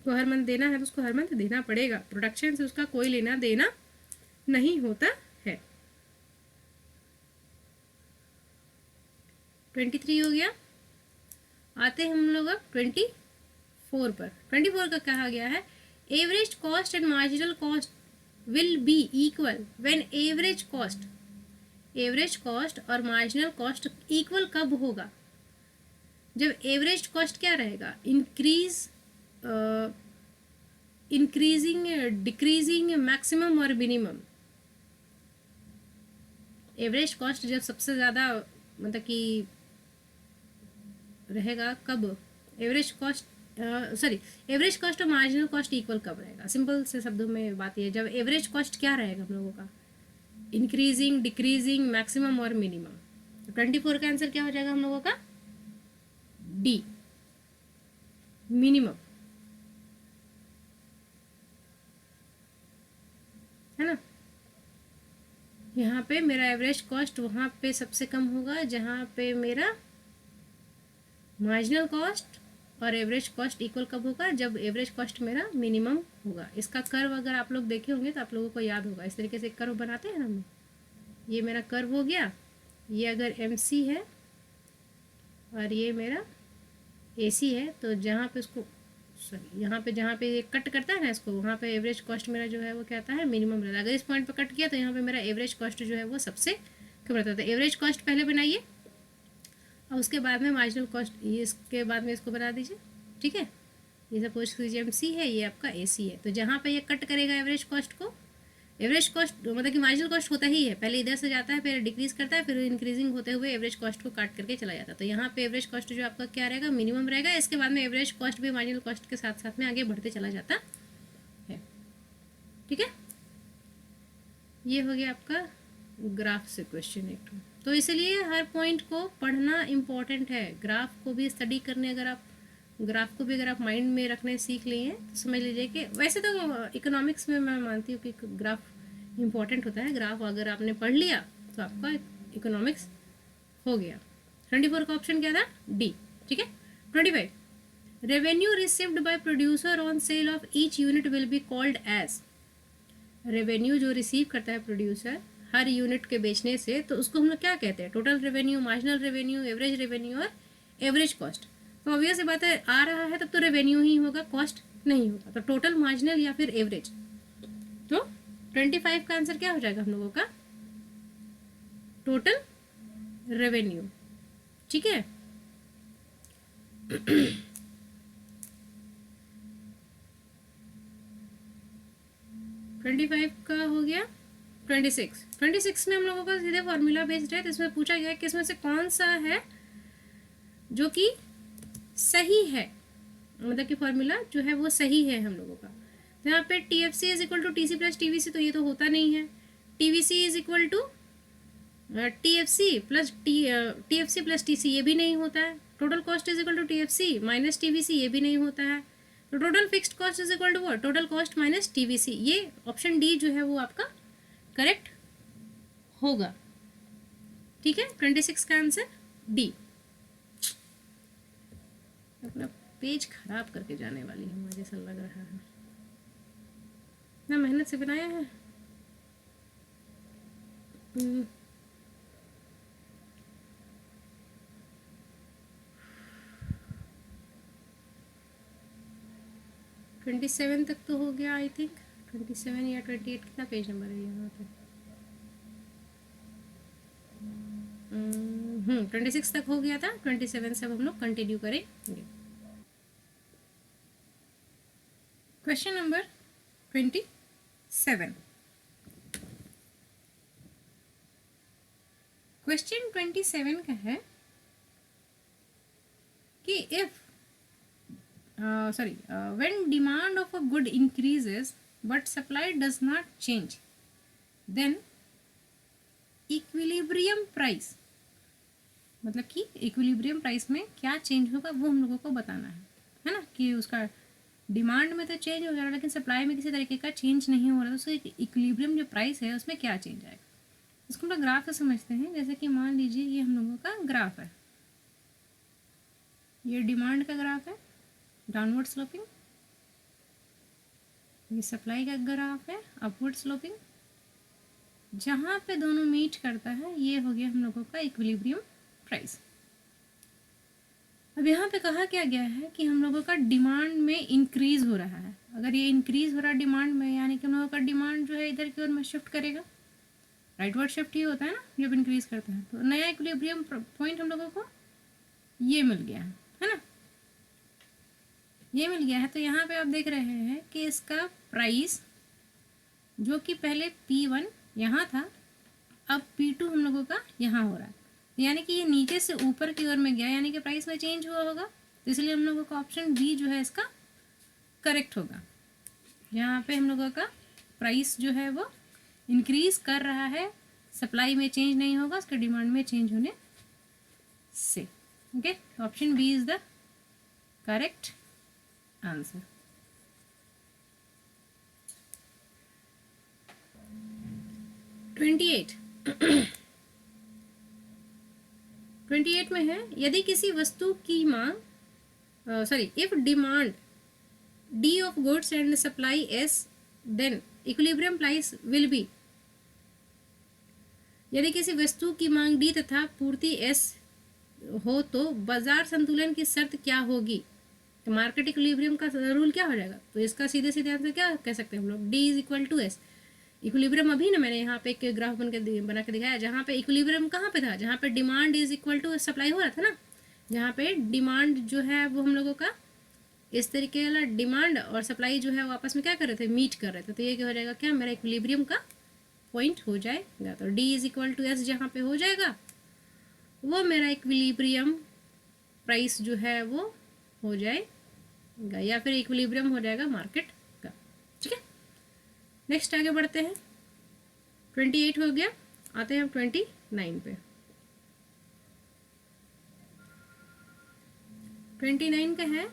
Speaker 1: को हर मंथ देना है तो उसको हर मंथ देना पड़ेगा। प्रोडक्शन से उसका कोई लेना देना नहीं होता है। 23 हो गया, आते हैं हम लोग 24 पर। 24 का कहा गया है, average cost and marginal cost will be equal when average cost average cost और मार्जिनल कॉस्ट इक्वल कब होगा? जब एवरेज कॉस्ट क्या रहेगा? इंक्रीजिंग, डिक्रीजिंग, मैक्सिमम और मिनिमम। एवरेज कॉस्ट जब सबसे ज़्यादा मतलब कि रहेगा कब? एवरेज कॉस्ट एवरेज कॉस्ट और मार्जिनल कॉस्ट इक्वल कब रहेगा? सिंपल से शब्दों में बात ये, जब एवरेज कॉस्ट क्या रहेगा हम लोगों का? इंक्रीजिंग, डिक्रीजिंग, मैक्सिमम और मिनिमम। तो 24 का आंसर क्या हो जाएगा हम लोगों का? डी, मिनिमम, है ना। यहाँ पे मेरा एवरेज कॉस्ट वहाँ पे सबसे कम होगा जहाँ पे मेरा मार्जिनल कॉस्ट और एवरेज कॉस्ट इक्वल कब होगा? जब एवरेज कॉस्ट मेरा मिनिमम होगा। इसका कर्व अगर आप लोग देखे होंगे तो आप लोगों को याद होगा, इस तरीके से कर्व बनाते हैं हम। ये मेरा कर्व हो गया, ये अगर MC है और ये मेरा AC है, तो जहाँ पे उसको यहाँ पे जहाँ पे ये कट करता है ना इसको, वहाँ पे एवरेज कॉस्ट मेरा जो है वो क्या आता है? मिनिमम रहता है। अगर इस पॉइंट पे कट किया तो यहाँ पे मेरा एवरेज कॉस्ट जो है वो सबसे कम रहता है। एवरेज कॉस्ट पहले बनाइए और उसके बाद में मार्जिनल कॉस्ट, ये इसके बाद में इसको बना दीजिए, ठीक है। ये सपोज कीजिए MC है, ये आपका AC है, तो जहाँ पे ये कट करेगा एवरेज कॉस्ट को, एवरेज कॉस्ट मतलब कि मार्जिनल कॉस्ट होता ही है, पहले इधर से जाता है, फिर डिक्रीज करता है, फिर इंक्रीजिंग होते हुए एवरेज कॉस्ट को काट करके चला जाता है। तो यहाँ पे एवरेज कॉस्ट जो आपका क्या रहेगा? मिनिमम रहेगा। इसके बाद में एवरेज कॉस्ट भी मार्जिनल कॉस्ट के साथ साथ में आगे बढ़ते चला जाता है, ठीक है। ये हो गया आपका ग्राफ से क्वेश्चन एक। तो इसलिए हर पॉइंट को पढ़ना इम्पॉर्टेंट है। ग्राफ को भी स्टडी करने, अगर आप ग्राफ को भी अगर आप माइंड में रखने सीख लिए तो समझ लीजिए कि वैसे तो इकोनॉमिक्स में मैं मानती हूँ कि ग्राफ इम्पॉर्टेंट होता है। ग्राफ अगर आपने पढ़ लिया तो आपका इकोनॉमिक्स हो गया। 24 का ऑप्शन क्या था? डी, ठीक है। 25, revenue received by producer on sale of each unit will be called as. Revenue जो रिसीव करता है प्रोड्यूसर हर यूनिट के बेचने से, तो उसको हम लोग क्या कहते हैं? Total revenue, marginal revenue, average revenue और एवरेज कॉस्ट। तो ऑब्वियस सी बात है, आ रहा है तब तो रेवेन्यू ही होगा, कॉस्ट नहीं होगा। तो टोटल, मार्जिनल या फिर एवरेज। तो 25 का आंसर क्या हो जाएगा हम लोगों का? टोटल रेवेन्यू, ठीक है। 25 का हो गया। 26 में हम लोगों का सीधे फॉर्मूला बेस्ड है, तो इसमें पूछा गया है कि इसमें से कौन सा है जो कि सही है, मतलब कि फॉर्मूला जो है वो सही है हम लोगों का। तो यहाँ पे TFC is equal to TC plus TVC, तो ये तो होता नहीं है। TVC is equal to TFC plus TC, ये भी नहीं होता है। Total cost is equal to TFC minus TVC, ये भी नहीं होता है। तो total fixed cost is equal to what? Total cost minus TVC। ये ऑप्शन डी जो है वो आपका करेक्ट होगा, ठीक है। 26 का आंसर डी। अपना पेज खराब करके जाने वाली है मुझे ऐसा लग रहा है, ना मेहनत से बनाया है। ट्वेंटी 27 तक तो हो गया आई थिंक। 27 या 28, कितना पेज नंबर है यहाँ पे? 26 तक हो गया था। 27 से अब हम लोग कंटिन्यू करेंगे। Question number 27। क्वेश्चन 27 का है कि if when demand of a good increases but supply does not change, then equilibrium price, मतलब कि इक्विलिब्रियम प्राइस में क्या चेंज होगा वो हम लोगों को बताना है ना। कि उसका डिमांड में तो चेंज हो जा रहा है लेकिन सप्लाई में किसी तरीके का चेंज नहीं हो रहा, तो उसका इक्विलिब्रियम जो प्राइस है उसमें क्या चेंज आएगा। इसको हम लोग ग्राफ से समझते हैं। जैसे कि मान लीजिए ये हम लोगों का ग्राफ है, ये डिमांड का ग्राफ है डाउनवर्ड स्लोपिंग, ये सप्लाई का ग्राफ है अपवर्ड स्लोपिंग। जहाँ पे दोनों मीट करता है ये हो गया हम लोगों का इक्विलिब्रियम प्राइस। अब यहाँ पे कहा क्या गया है कि हम लोगों का डिमांड में इंक्रीज हो रहा है। अगर ये इंक्रीज हो रहा है डिमांड में, यानी कि हम लोगों का डिमांड जो है इधर की ओर में शिफ्ट करेगा। राइटवर्ड शिफ्ट ही होता है ना जब इंक्रीज करते हैं। तो नया इक्विलिब्रियम पॉइंट हम लोगों को ये मिल गया है ना, ये मिल गया है। तो यहाँ पे आप देख रहे हैं कि इसका प्राइस जो कि पहले P1 यहाँ था, अब P2 हम लोगों का यहाँ हो रहा है, यानी कि ये नीचे से ऊपर की ओर में गया, यानी कि प्राइस में चेंज हुआ होगा। तो इसलिए हम लोगों का ऑप्शन बी जो है इसका करेक्ट होगा। यहाँ पे हम लोगों का प्राइस जो है वो इंक्रीज कर रहा है, सप्लाई में चेंज नहीं होगा, उसके डिमांड में चेंज होने से। Okay, option B is the correct answer. Twenty eight में है, यदि किसी वस्तु की मांग if demand D of goods and supply S, then equilibrium price will be. यदि किसी वस्तु की मांग डी तथा पूर्ति एस हो तो बाजार संतुलन की शर्त क्या होगी? तो मार्केट इक्विलिब्रियम का रूल क्या हो जाएगा? तो इसका सीधे सीधे आंसर क्या कह सकते हैं हम लोग, D is equal to S. Equilibrium अभी ना मैंने यहाँ पे एक ग्राफ बना के दिखाया, जहाँ पे इक्विलिब्रियम कहाँ पे था, जहाँ पे demand is equal to supply हो रहा था ना, जहाँ पे डिमांड जो है वो हम लोगों का इस तरीके वाला डिमांड और सप्लाई जो है वो आपस में क्या कर रहे थे, मीट कर रहे थे। तो ये क्या हो जाएगा, क्या मेरा इक्विलिब्रियम का पॉइंट हो जाएगा। तो D is equal to S जहाँ पे हो जाएगा वो मेरा इक्विलिब्रियम प्राइस जो है वो हो जाएगा, या फिर इक्विलिब्रियम हो जाएगा मार्केट का। ठीक है, नेक्स्ट आगे बढ़ते हैं। 28 हो गया, आते हैं 29 पे। 29 का है,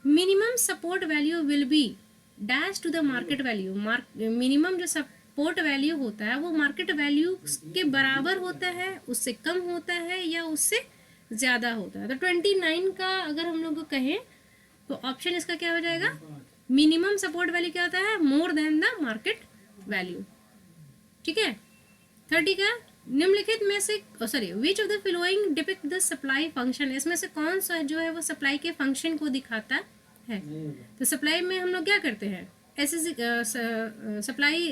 Speaker 1: minimum support value will be dash to the market value. Minimum जो सपोर्ट वैल्यू होता है वो मार्केट वैल्यू के बराबर होता है, उससे कम होता है, या उससे ज़्यादा होता है। तो 29 का अगर हम लोग को कहें तो ऑप्शन इसका क्या हो जाएगा, मिनिमम सपोर्ट वैल्यू क्या होता है, मोर देन द मार्केट वैल्यू। ठीक है, 30 का, निम्नलिखित में से विच of the following depict the supply function. इसमें से कौन सा जो है वो सप्लाई के फंक्शन को दिखाता है? तो सप्लाई में हम लोग क्या करते हैं, ऐसे supply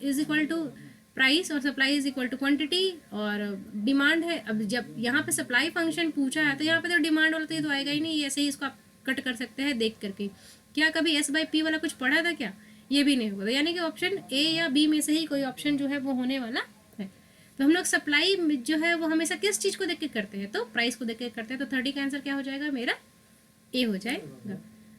Speaker 1: is equal to price और supply is equal to quantity और डिमांड है। अब जब यहाँ पे सप्लाई फंक्शन पूछा है तो यहाँ पे तो डिमांड वाला तो आएगा ही नहीं, ऐसे ही इसको आप कट कर सकते हैं देख करके। क्या कभी एस बाई पी वाला कुछ पढ़ा था क्या? ये भी नहीं होगा, यानी कि ऑप्शन ए या बी में से ही कोई ऑप्शन जो है वो होने वाला है। तो हम लोग सप्लाई जो है वो हमेशा किस चीज़ को देख के करते हैं, तो प्राइस को देख के करते हैं। तो 30 का आंसर क्या हो जाएगा, मेरा ए हो जाएगा।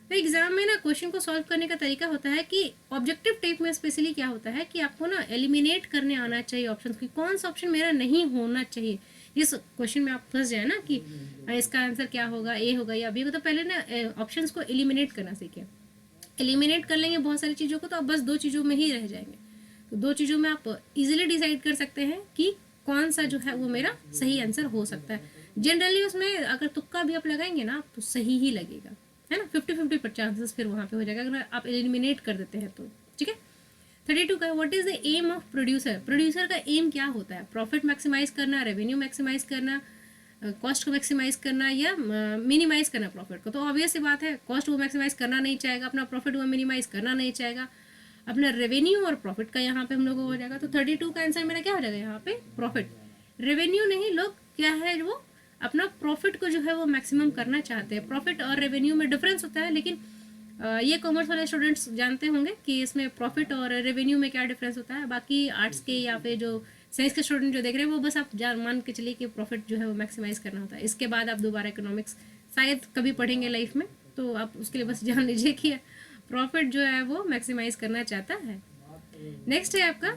Speaker 1: तो एग्जाम में ना क्वेश्चन को सॉल्व करने का तरीका होता है कि ऑब्जेक्टिव टाइप में स्पेशली क्या होता है कि आपको ना एलिमिनेट करने आना चाहिए ऑप्शन की, कौन सा ऑप्शन मेरा नहीं होना चाहिए। इस क्वेश्चन में आप फंस जाए ना कि इसका आंसर क्या होगा, ए होगा या बी। तो पहले ना ऑप्शंस को एलिमिनेट करना सीखें। एलिमिनेट कर लेंगे बहुत सारी चीज़ों को तो आप बस 2 चीज़ों में ही रह जाएंगे। तो 2 चीज़ों में आप इजीली डिसाइड कर सकते हैं कि कौन सा जो है वो मेरा सही आंसर हो सकता है। जनरली उसमें अगर तुक्का भी आप लगाएंगे ना तो सही ही लगेगा, है ना। 50-50 पर चांसेस फिर वहाँ पे हो जाएगा अगर आप एलिमिनेट कर देते हैं तो। ठीक है, 32 का, what is the aim of producer. Producer का एम क्या होता है, प्रॉफिट मैक्सिमाइज करना, रेवेन्यू मैक्सिमाइज करना, कॉस्ट को मैक्सिमाइज करना या मिनिमाइज करना प्रॉफिट को। तो ऑब्वियस सी बात है, कॉस्ट वो मैक्सिमाइज करना नहीं चाहेगा, अपना प्रॉफिट वो मिनिमाइज करना नहीं चाहेगा, अपना रेवेन्यू और प्रॉफिट का यहाँ पे हम लोग को हो जाएगा। तो 32 का आंसर मेरा क्या हो जाएगा यहाँ पे, प्रॉफिट। रेवेन्यू नहीं, लोग क्या है वो अपना प्रॉफिट को जो है वो मैक्सिमम करना चाहते हैं। प्रॉफिट और रेवेन्यू में डिफरेंस होता है, लेकिन ये कॉमर्स वाले स्टूडेंट्स जानते होंगे कि इसमें प्रॉफिट और रेवेन्यू में क्या डिफरेंस होता है। बाकी आर्ट्स के या फिर जो साइंस के स्टूडेंट जो देख रहे हैं वो बस आप मान के चलिए कि प्रॉफिट जो है वो मैक्सिमाइज करना होता है। इसके बाद आप दोबारा इकोनॉमिक्स शायद कभी पढ़ेंगे लाइफ में, तो आप उसके लिए बस जान लीजिए कि प्रॉफिट जो है वो मैक्सिमाइज करना चाहता है। नेक्स्ट है आपका,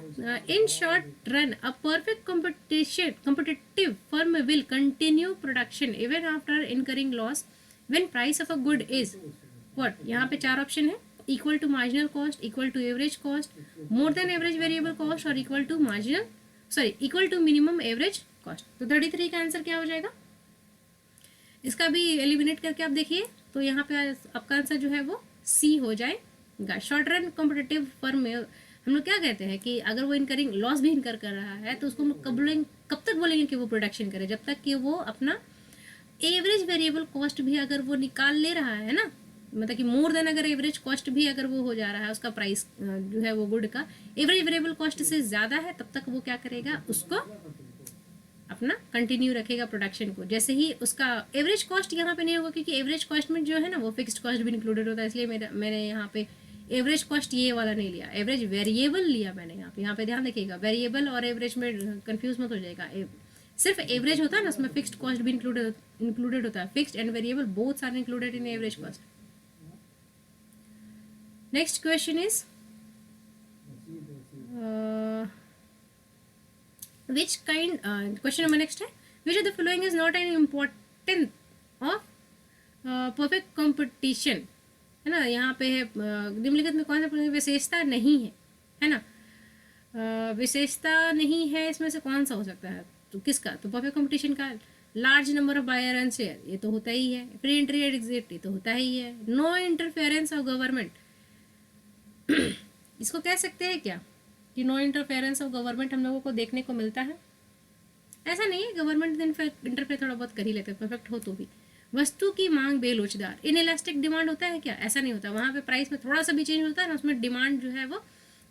Speaker 1: in short run a perfect competitive firm will continue production even after incurring loss when price of a good is what. यहाँ पे 4 ऑप्शन है, equal to marginal cost, equal to average cost, more than average variable cost और equal to minimum average cost. तो 33 का आंसर क्या हो जाएगा, इसका भी एलिमिनेट करके आप देखिए तो यहाँ पे आपका आंसर जो है वो सी हो जाएगा। शॉर्ट रन कॉम्पिटिटिव फर्म में हम लोग क्या कहते हैं कि अगर वो इनकरिंग लॉस भी इनकर कर रहा है तो उसको हम कब तक बोलेंगे कि वो प्रोडक्शन करे, जब तक कि वो अपना एवरेज वेरिएबल कॉस्ट भी अगर वो निकाल ले रहा है ना, मतलब कि मोर देन अगर एवरेज कॉस्ट भी अगर वो हो जा रहा है, उसका प्राइस जो है वो गुड का एवरेज वेरिएबल कॉस्ट से ज़्यादा है, तब तक वो क्या करेगा, उसको अपना कंटिन्यू रखेगा प्रोडक्शन को। जैसे ही उसका एवरेज कॉस्ट यहाँ पे नहीं होगा, क्योंकि एवरेज कॉस्ट में जो है ना वो फिक्स्ड कॉस्ट भी इंक्लूडेड होता है, इसलिए मैंने यहाँ पे एवरेज कॉस्ट ये वाला नहीं लिया, एवरेज वेरिएबल लिया मैंने यहाँ पे ध्यान रखिएगा, वेरिएबल और एवरेज में कंफ्यूज मत हो जाएगा। सिर्फ एवरेज होता है ना, उसमें फिक्स्ड कॉस्ट भी इंक्लूडेड होता है, fixed and variable both are included in average cost. Next question is which kind question number next है, which of the following is not an important of perfect competition, है ना, यहाँ पे है निम्नलिखित में कौन सा विशेषता नहीं है ना, विशेषता नहीं है इसमें से कौन सा हो सकता है, तो किसका, तो परफेक्ट कंपटीशन का large number of buyer and share, ये तो होता ही है, फ्री एंट्री एंड एग्जिट, ये तो होता ही है, नो इंटरफेरेंस ऑफ गवर्नमेंट, इसको कह सकते हैं क्या कि नो इंटरफेरेंस ऑफ गवर्नमेंट हम लोगों को देखने को मिलता है, ऐसा नहीं है, गवर्नमेंट इंटरफेयर थोड़ा बहुत कर ही लेते हैं, परफेक्ट हो तो भी। वस्तु की मांग बेलोचदार, इनइलास्टिक डिमांड होता है क्या, ऐसा नहीं होता, वहाँ पे प्राइस में थोड़ा सा भी चेंज होता है ना, उसमें डिमांड जो है वो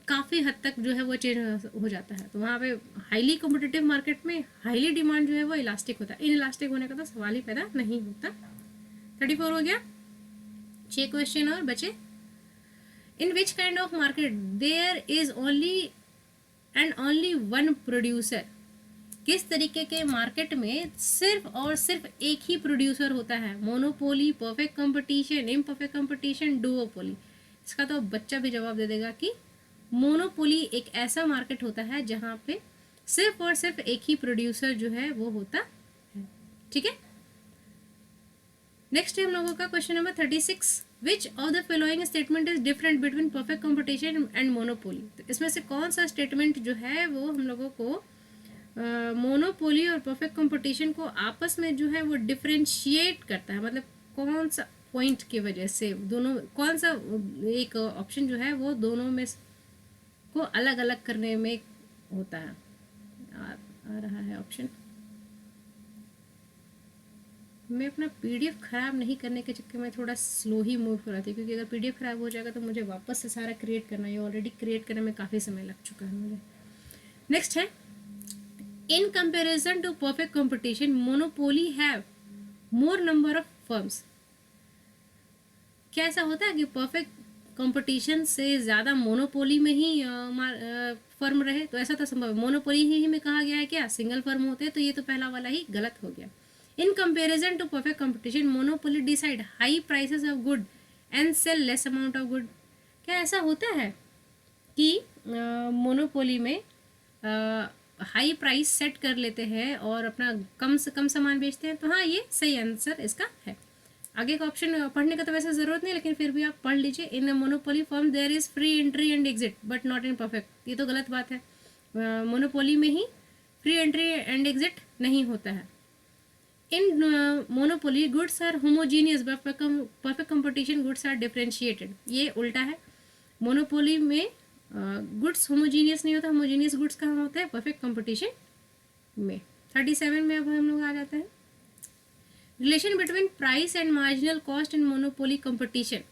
Speaker 1: काफ़ी हद तक जो है वो चेंज हो जाता है, तो वहाँ पे हाईली कॉम्पिटिटिव मार्केट में हाईली डिमांड जो है वो इलास्टिक होता है, इनइलास्टिक होने का तो सवाल ही पैदा नहीं होता। 34 हो गया, 6 क्वेश्चन और बचे। In which kind of market there is only and only one producer, किस तरीके के मार्केट में सिर्फ और सिर्फ एक ही प्रोड्यूसर होता है, monopoly, perfect competition, imperfect competition, duopoly. इसका तो बच्चा भी जवाब दे देगा कि मोनोपोली एक ऐसा मार्केट होता है जहाँ पे सिर्फ और सिर्फ एक ही प्रोड्यूसर जो है वो होता है, ठीक है। नेक्स्ट है हम लोगों का question number 36, which of the following statement is different between perfect competition and monopoly, तो इसमें से कौन सा स्टेटमेंट जो है वो हम लोगों को मोनोपोली और परफेक्ट कंपटीशन को आपस में जो है वो डिफरेंशिएट करता है, मतलब कौन सा पॉइंट की वजह से दोनों, कौन सा एक ऑप्शन जो है वो दोनों में को अलग अलग करने में होता है। आ रहा है ऑप्शन, मैं अपना पीडीएफ ख़राब नहीं करने के चक्कर में थोड़ा स्लो ही मूव कर रही थी, क्योंकि अगर पीडीएफ ख़राब हो जाएगा तो मुझे वापस से सारा क्रिएट करना है, ऑलरेडी क्रिएट करने में काफ़ी समय लग चुका है मुझे। नेक्स्ट है, in comparison to perfect competition monopoly have more number of firms, क्या ऐसा होता है कि परफेक्ट कंपटीशन से ज़्यादा मोनोपोली में ही फर्म रहे, तो ऐसा तो संभव है, मोनोपोली ही में कहा गया है क्या सिंगल फर्म होते हैं, तो ये तो पहला वाला ही गलत हो गया। In comparison to perfect competition, monopoly decide high prices of good and sell less amount of good, क्या ऐसा होता है कि मोनोपोली में हाई प्राइस सेट कर लेते हैं और अपना कम से कम सामान बेचते हैं, तो हाँ ये सही आंसर इसका है। आगे का ऑप्शन पढ़ने का तो वैसे ज़रूरत नहीं, लेकिन फिर भी आप पढ़ लीजिए। In monopoly firm there is free entry and exit but not in perfect, ये तो गलत बात है, मोनोपोली में ही फ्री एंट्री एंड एग्जिट नहीं होता है। In monopoly goods are homogeneous but perfect competition goods are differentiated, ये उल्टा है, मोनोपोली में गुड्स होमोजीनियस नहीं होता, होमोजीनियस गुड्स कहाँ होता है, परफेक्ट कंपटीशन में। 37 में अब हम लोग आ जाते हैं, relation between price and marginal cost in monopoly competition,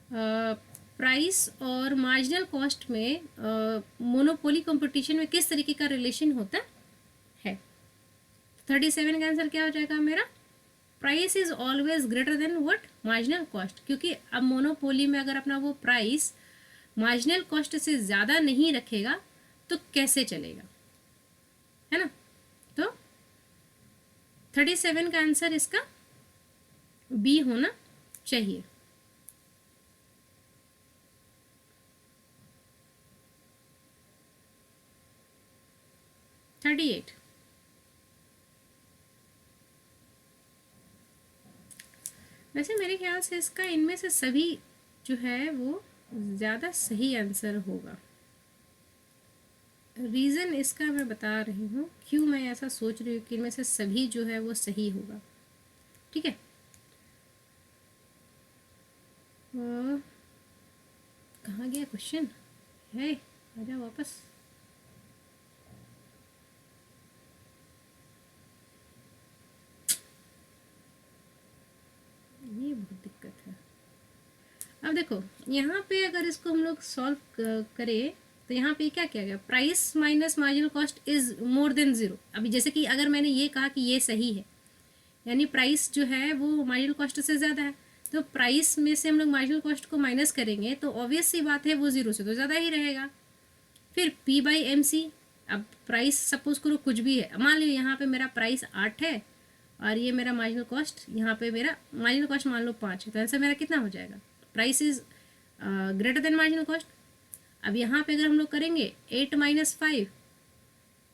Speaker 1: price और मार्जिनल कॉस्ट में मोनोपोली कंपटीशन में किस तरीके का रिलेशन होता है। 37 का आंसर क्या हो जाएगा मेरा, price is always greater than what marginal cost, क्योंकि अब मोनोपोली में अगर अपना वो प्राइस मार्जिनल कॉस्ट से ज़्यादा नहीं रखेगा तो कैसे चलेगा, है ना। तो 37 का आंसर इसका बी होना चाहिए। थर्टी 38, वैसे मेरे ख्याल से इसका इनमें से सभी जो है वो ज़्यादा सही आंसर होगा। रीज़न इसका मैं बता रही हूँ क्यों मैं ऐसा सोच रही हूँ कि इनमें से सभी जो है वो सही होगा, ठीक है। कहाँ गया क्वेश्चन है, आजा वापस। ये बहुत दिक्कत है। अब देखो यहाँ पे अगर इसको हम लोग सॉल्व करें तो यहाँ पे क्या किया गया, price minus marginal cost is more than zero. अभी जैसे कि अगर मैंने ये कहा कि ये सही है, यानी प्राइस जो है वो मार्जिनल कॉस्ट से ज़्यादा है, तो प्राइस में से हम लोग मार्जिनल कॉस्ट को माइनस करेंगे तो ऑब्वियस सी बात है वो ज़ीरो से तो ज़्यादा ही रहेगा। फिर P बाई एम सी, अब प्राइस सपोज करो कुछ भी है, मान लो यहाँ पे मेरा प्राइस 8 है और ये मेरा मार्जिनल कॉस्ट, यहाँ पे मेरा मार्जिनल कॉस्ट मान लो 5 है, तो आंसर मेरा कितना हो जाएगा, price is greater than marginal cost. अब यहाँ पे अगर हम लोग करेंगे 8 माइनस 5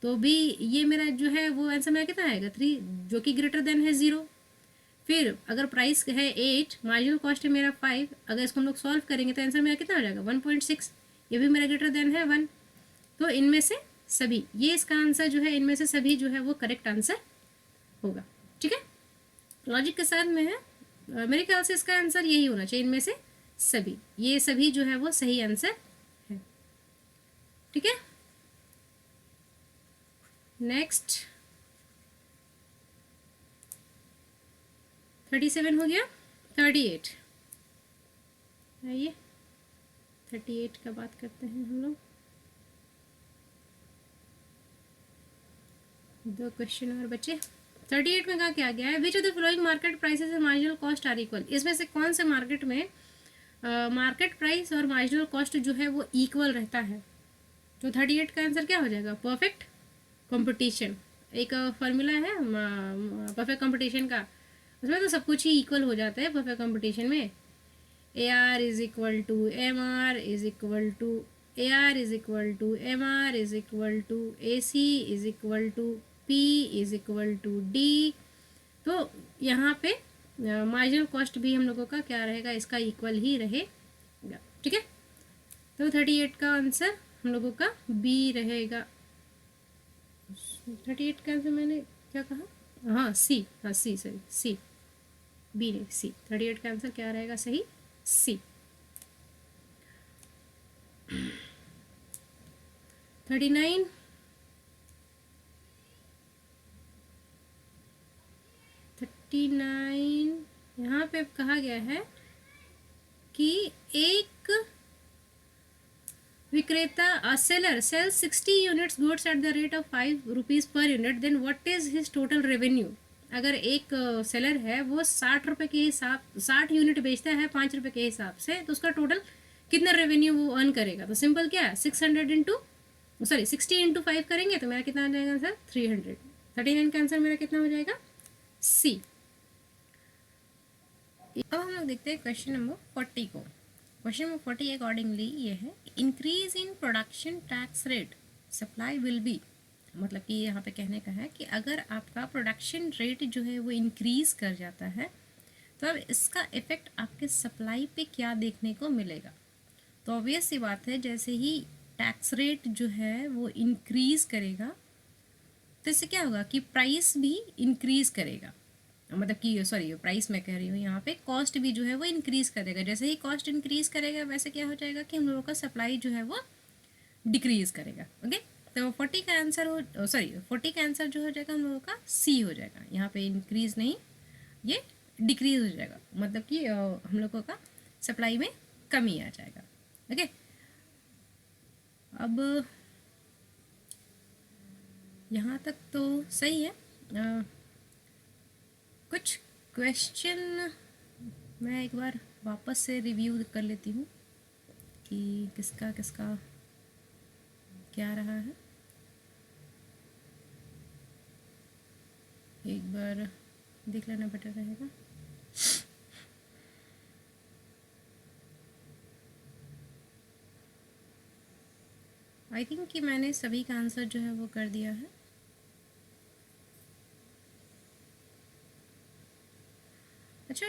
Speaker 1: तो भी ये मेरा जो है वो आंसर मेरा कितना आएगा 3, जो कि ग्रेटर देन है 0। फिर अगर प्राइस है 8, मार्जिनल कॉस्ट है मेरा 5, अगर इसको हम लोग सॉल्व करेंगे तो आंसर मेरा कितना हो जाएगा 1.6, ये भी मेरा ग्रेटर देन है 1। तो इनमें से सभी, ये इसका आंसर जो है इनमें से सभी जो है वो करेक्ट आंसर होगा। ठीक है, लॉजिक के साथ में है, मेरे ख्याल से इसका आंसर यही होना चाहिए, इनमें से सभी, ये सभी जो है वो सही आंसर है। ठीक है, नेक्स्ट 37 हो गया, 38 आइए 38 का बात करते हैं हम लोग। दो क्वेश्चन और बचे। 38 में कहा क्या गया है, which of the following market prices and marginal cost are equal. इसमें से कौन से मार्केट में मार्केट प्राइस और मार्जिनल कॉस्ट जो है वो इक्वल रहता है। तो 38 का आंसर क्या हो जाएगा, परफेक्ट कंपटीशन। एक फॉर्मूला है परफेक्ट कंपटीशन का, उसमें तो सब कुछ ही इक्वल हो जाता है परफेक्ट कंपटीशन में। A R is equal to M R is equal to A R is equal to M R is equal to A C is equal to P is equal to D. तो यहाँ पे मार्जिनल कॉस्ट भी हम लोगों का क्या रहेगा, इसका इक्वल ही रहेगा। ठीक है, तो 38 का आंसर हम लोगों का B रहेगा। 38 का आंसर मैंने क्या कहा, हाँ C, हाँ C, सॉरी C, B नहीं C। 38 का आंसर क्या रहेगा सही, C। 39 यहाँ पे कहा गया है कि एक विक्रेता seller sells 60 units goods at the rate of 5 rupees पर unit, then what is his total revenue. अगर एक सेलर है वो 60 रुपये के हिसाब 60 यूनिट बेचता है 5 रुपये के हिसाब से, तो उसका टोटल कितना रेवेन्यू वो अर्न करेगा। तो सिंपल क्या है, 60 इंटू 5 करेंगे तो मेरा कितना आ जाएगा आंसर 300। 39 का आंसर मेरा कितना हो जाएगा, C। अब हम लोग देखते हैं क्वेश्चन नंबर 40 को। क्वेश्चन नंबर 40 अकॉर्डिंगली ये है, increase in production tax rate supply will be. मतलब कि यहाँ पे कहने का है कि अगर आपका प्रोडक्शन रेट जो है वो इंक्रीज कर जाता है तो अब इसका इफेक्ट आपके सप्लाई पे क्या देखने को मिलेगा। तो ऑब्वियस सी बात है, जैसे ही टैक्स रेट जो है वो इंक्रीज करेगा तो इससे क्या होगा कि प्राइस भी इंक्रीज करेगा। मतलब कि सॉरी प्राइस मैं कह रही हूँ, यहाँ पे कॉस्ट भी जो है वो इंक्रीज करेगा। जैसे ही कॉस्ट इंक्रीज करेगा वैसे क्या हो जाएगा कि हम लोगों का सप्लाई जो है वो डिक्रीज करेगा। ओके, तो 40 का आंसर 40 का आंसर जो हो जाएगा हम लोगों का C हो जाएगा। यहाँ पे इंक्रीज नहीं, ये डिक्रीज हो जाएगा, मतलब कि हम लोगों का सप्लाई में कमी आ जाएगा। ओके, अब यहाँ तक तो सही है। कुछ क्वेश्चन मैं एक बार वापस से रिव्यू कर लेती हूँ कि किसका किसका क्या रहा है। एक बार देख लेना बेटर रहेगा। आई थिंक कि मैंने सभी का आंसर जो है वो कर दिया है। अच्छा,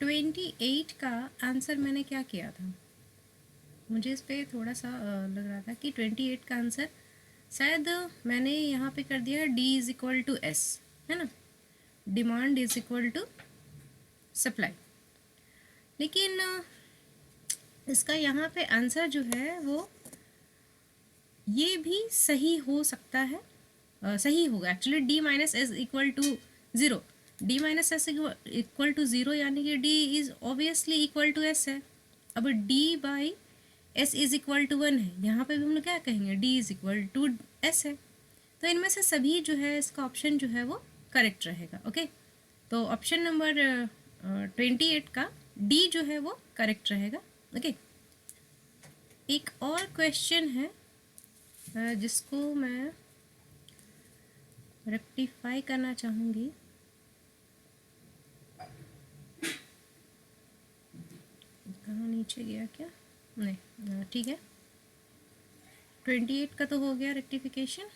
Speaker 1: 28 का आंसर मैंने क्या किया था, मुझे इस पर थोड़ा सा लग रहा था कि 28 का आंसर शायद मैंने यहाँ पे कर दिया D is equal to S, है ना, demand is equal to supply. लेकिन इसका यहाँ पे आंसर जो है वो ये भी सही हो सकता है, सही होगा actually, D minus S equal to 0। D minus S equal to zero, यानी कि D is obviously equal to S है। अब D by S is equal to one है, यहाँ पे भी हम लोग क्या कहेंगे, D is equal to S है। तो इनमें से सभी जो है इसका ऑप्शन जो है वो करेक्ट रहेगा। ओके, तो ऑप्शन नंबर 28 का डी जो है वो करेक्ट रहेगा। ओके, एक और क्वेश्चन है जिसको मैं रेक्टिफाई करना चाहूँगी। कहाँ नीचे गया क्या, नहीं ठीक है, 28 का तो हो गया रेक्टिफिकेशन।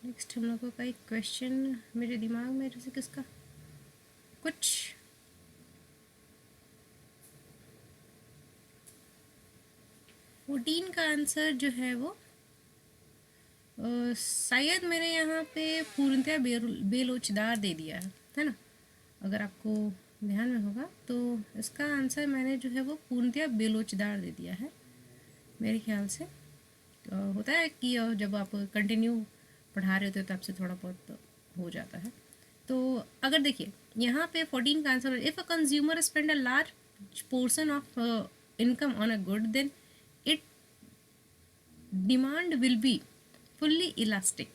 Speaker 1: नेक्स्ट हम लोगों का एक क्वेश्चन मेरे दिमाग में जैसे किसका कुछ 14 का आंसर जो है वो शायद मैंने यहाँ पे पूर्णतया बेलोचदार दे दिया है ना। अगर आपको ध्यान में होगा तो इसका आंसर मैंने जो है वो पूर्णतया बेलोचदार दे दिया है मेरे ख्याल से। होता है कि जब आप कंटिन्यू पढ़ा रहे होते तो आपसे थोड़ा बहुत हो जाता है। तो अगर देखिए यहाँ पे 14 का answer, if a consumer spend a large portion of income on a good then it demand will be fully elastic.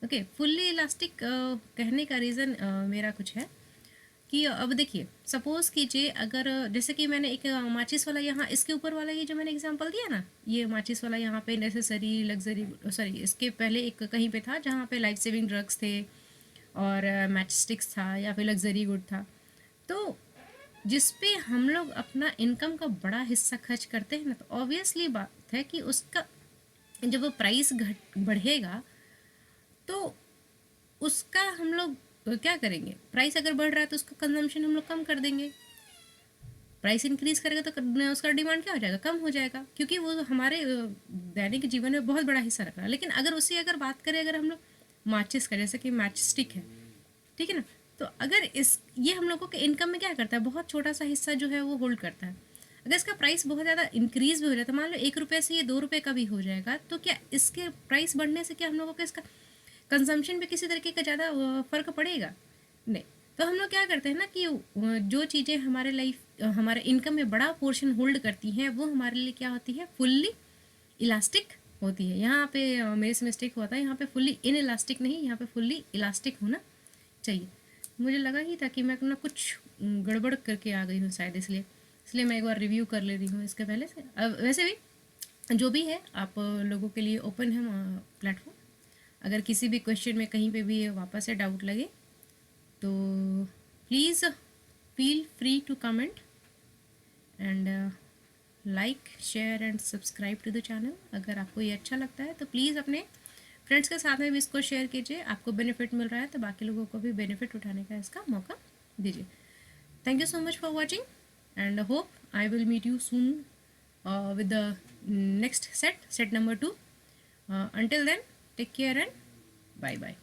Speaker 1: Okay, fully elastic कहने का रीज़न मेरा कुछ है कि अब देखिए सपोज़ कीजिए अगर जैसे कि मैंने एक माचिस वाला यहाँ इसके ऊपर वाला ये जो मैंने एग्जांपल दिया ना, ये माचिस वाला यहाँ पे नेसेसरी लग्जरी सॉरी इसके पहले एक कहीं पे था जहाँ पे लाइफ सेविंग ड्रग्स थे और मैच स्टिक्स था या फिर लग्जरी गुड था। तो जिस पे हम लोग अपना इनकम का बड़ा हिस्सा खर्च करते हैं ना, तो ऑब्वियसली बात है कि उसका जब वो प्राइस बढ़ेगा तो उसका हम लोग क्या करेंगे, प्राइस अगर बढ़ रहा है तो उसका कंजम्पशन हम लोग कम कर देंगे। प्राइस इंक्रीज करेगा तो उसका डिमांड क्या हो जाएगा, कम हो जाएगा, क्योंकि वो हमारे दैनिक जीवन में बहुत बड़ा हिस्सा रख रहा है। लेकिन अगर उसी अगर बात करें अगर हम लोग माचिस का, जैसे कि मैच स्टिक है, ठीक है ना, तो अगर ये हम लोगों के इनकम में क्या करता है, बहुत छोटा सा हिस्सा जो है वो होल्ड करता है। अगर इसका प्राइस बहुत ज़्यादा इंक्रीज भी हो जाता है, मान लो 1 रुपये से ये 2 रुपये का भी हो जाएगा, तो क्या इसके प्राइस बढ़ने से क्या हम लोगों को इसका कंजम्पशन पे किसी तरीके का ज़्यादा फ़र्क पड़ेगा? नहीं। तो हम लोग क्या करते हैं ना कि जो चीज़ें हमारे इनकम में बड़ा पोर्शन होल्ड करती हैं वो हमारे लिए क्या होती है, फुल्ली इलास्टिक होती है। यहाँ पे मेरे से मिस्टेक हुआ था, यहाँ पे फुल्ली इन इलास्टिक नहीं, यहाँ पे फुल्ली इलास्टिक होना चाहिए। मुझे लगा ही था कि मैं अपना कुछ गड़बड़ करके आ गई हूँ शायद, इसलिए मैं एक बार रिव्यू कर ले रही हूँ इसके पहले से। अब वैसे भी जो भी है आप लोगों के लिए ओपन है प्लेटफॉर्म। अगर किसी भी क्वेश्चन में कहीं पे भी वापस से डाउट लगे तो please feel free to comment and like share and subscribe to the channel. अगर आपको ये अच्छा लगता है तो प्लीज़ अपने फ्रेंड्स के साथ में भी इसको शेयर कीजिए। आपको बेनिफिट मिल रहा है तो बाकी लोगों को भी बेनिफिट उठाने का इसका मौका दीजिए। Thank you so much for watching and hope I will meet you soon with the next set number 2. Until then, take care and bye bye.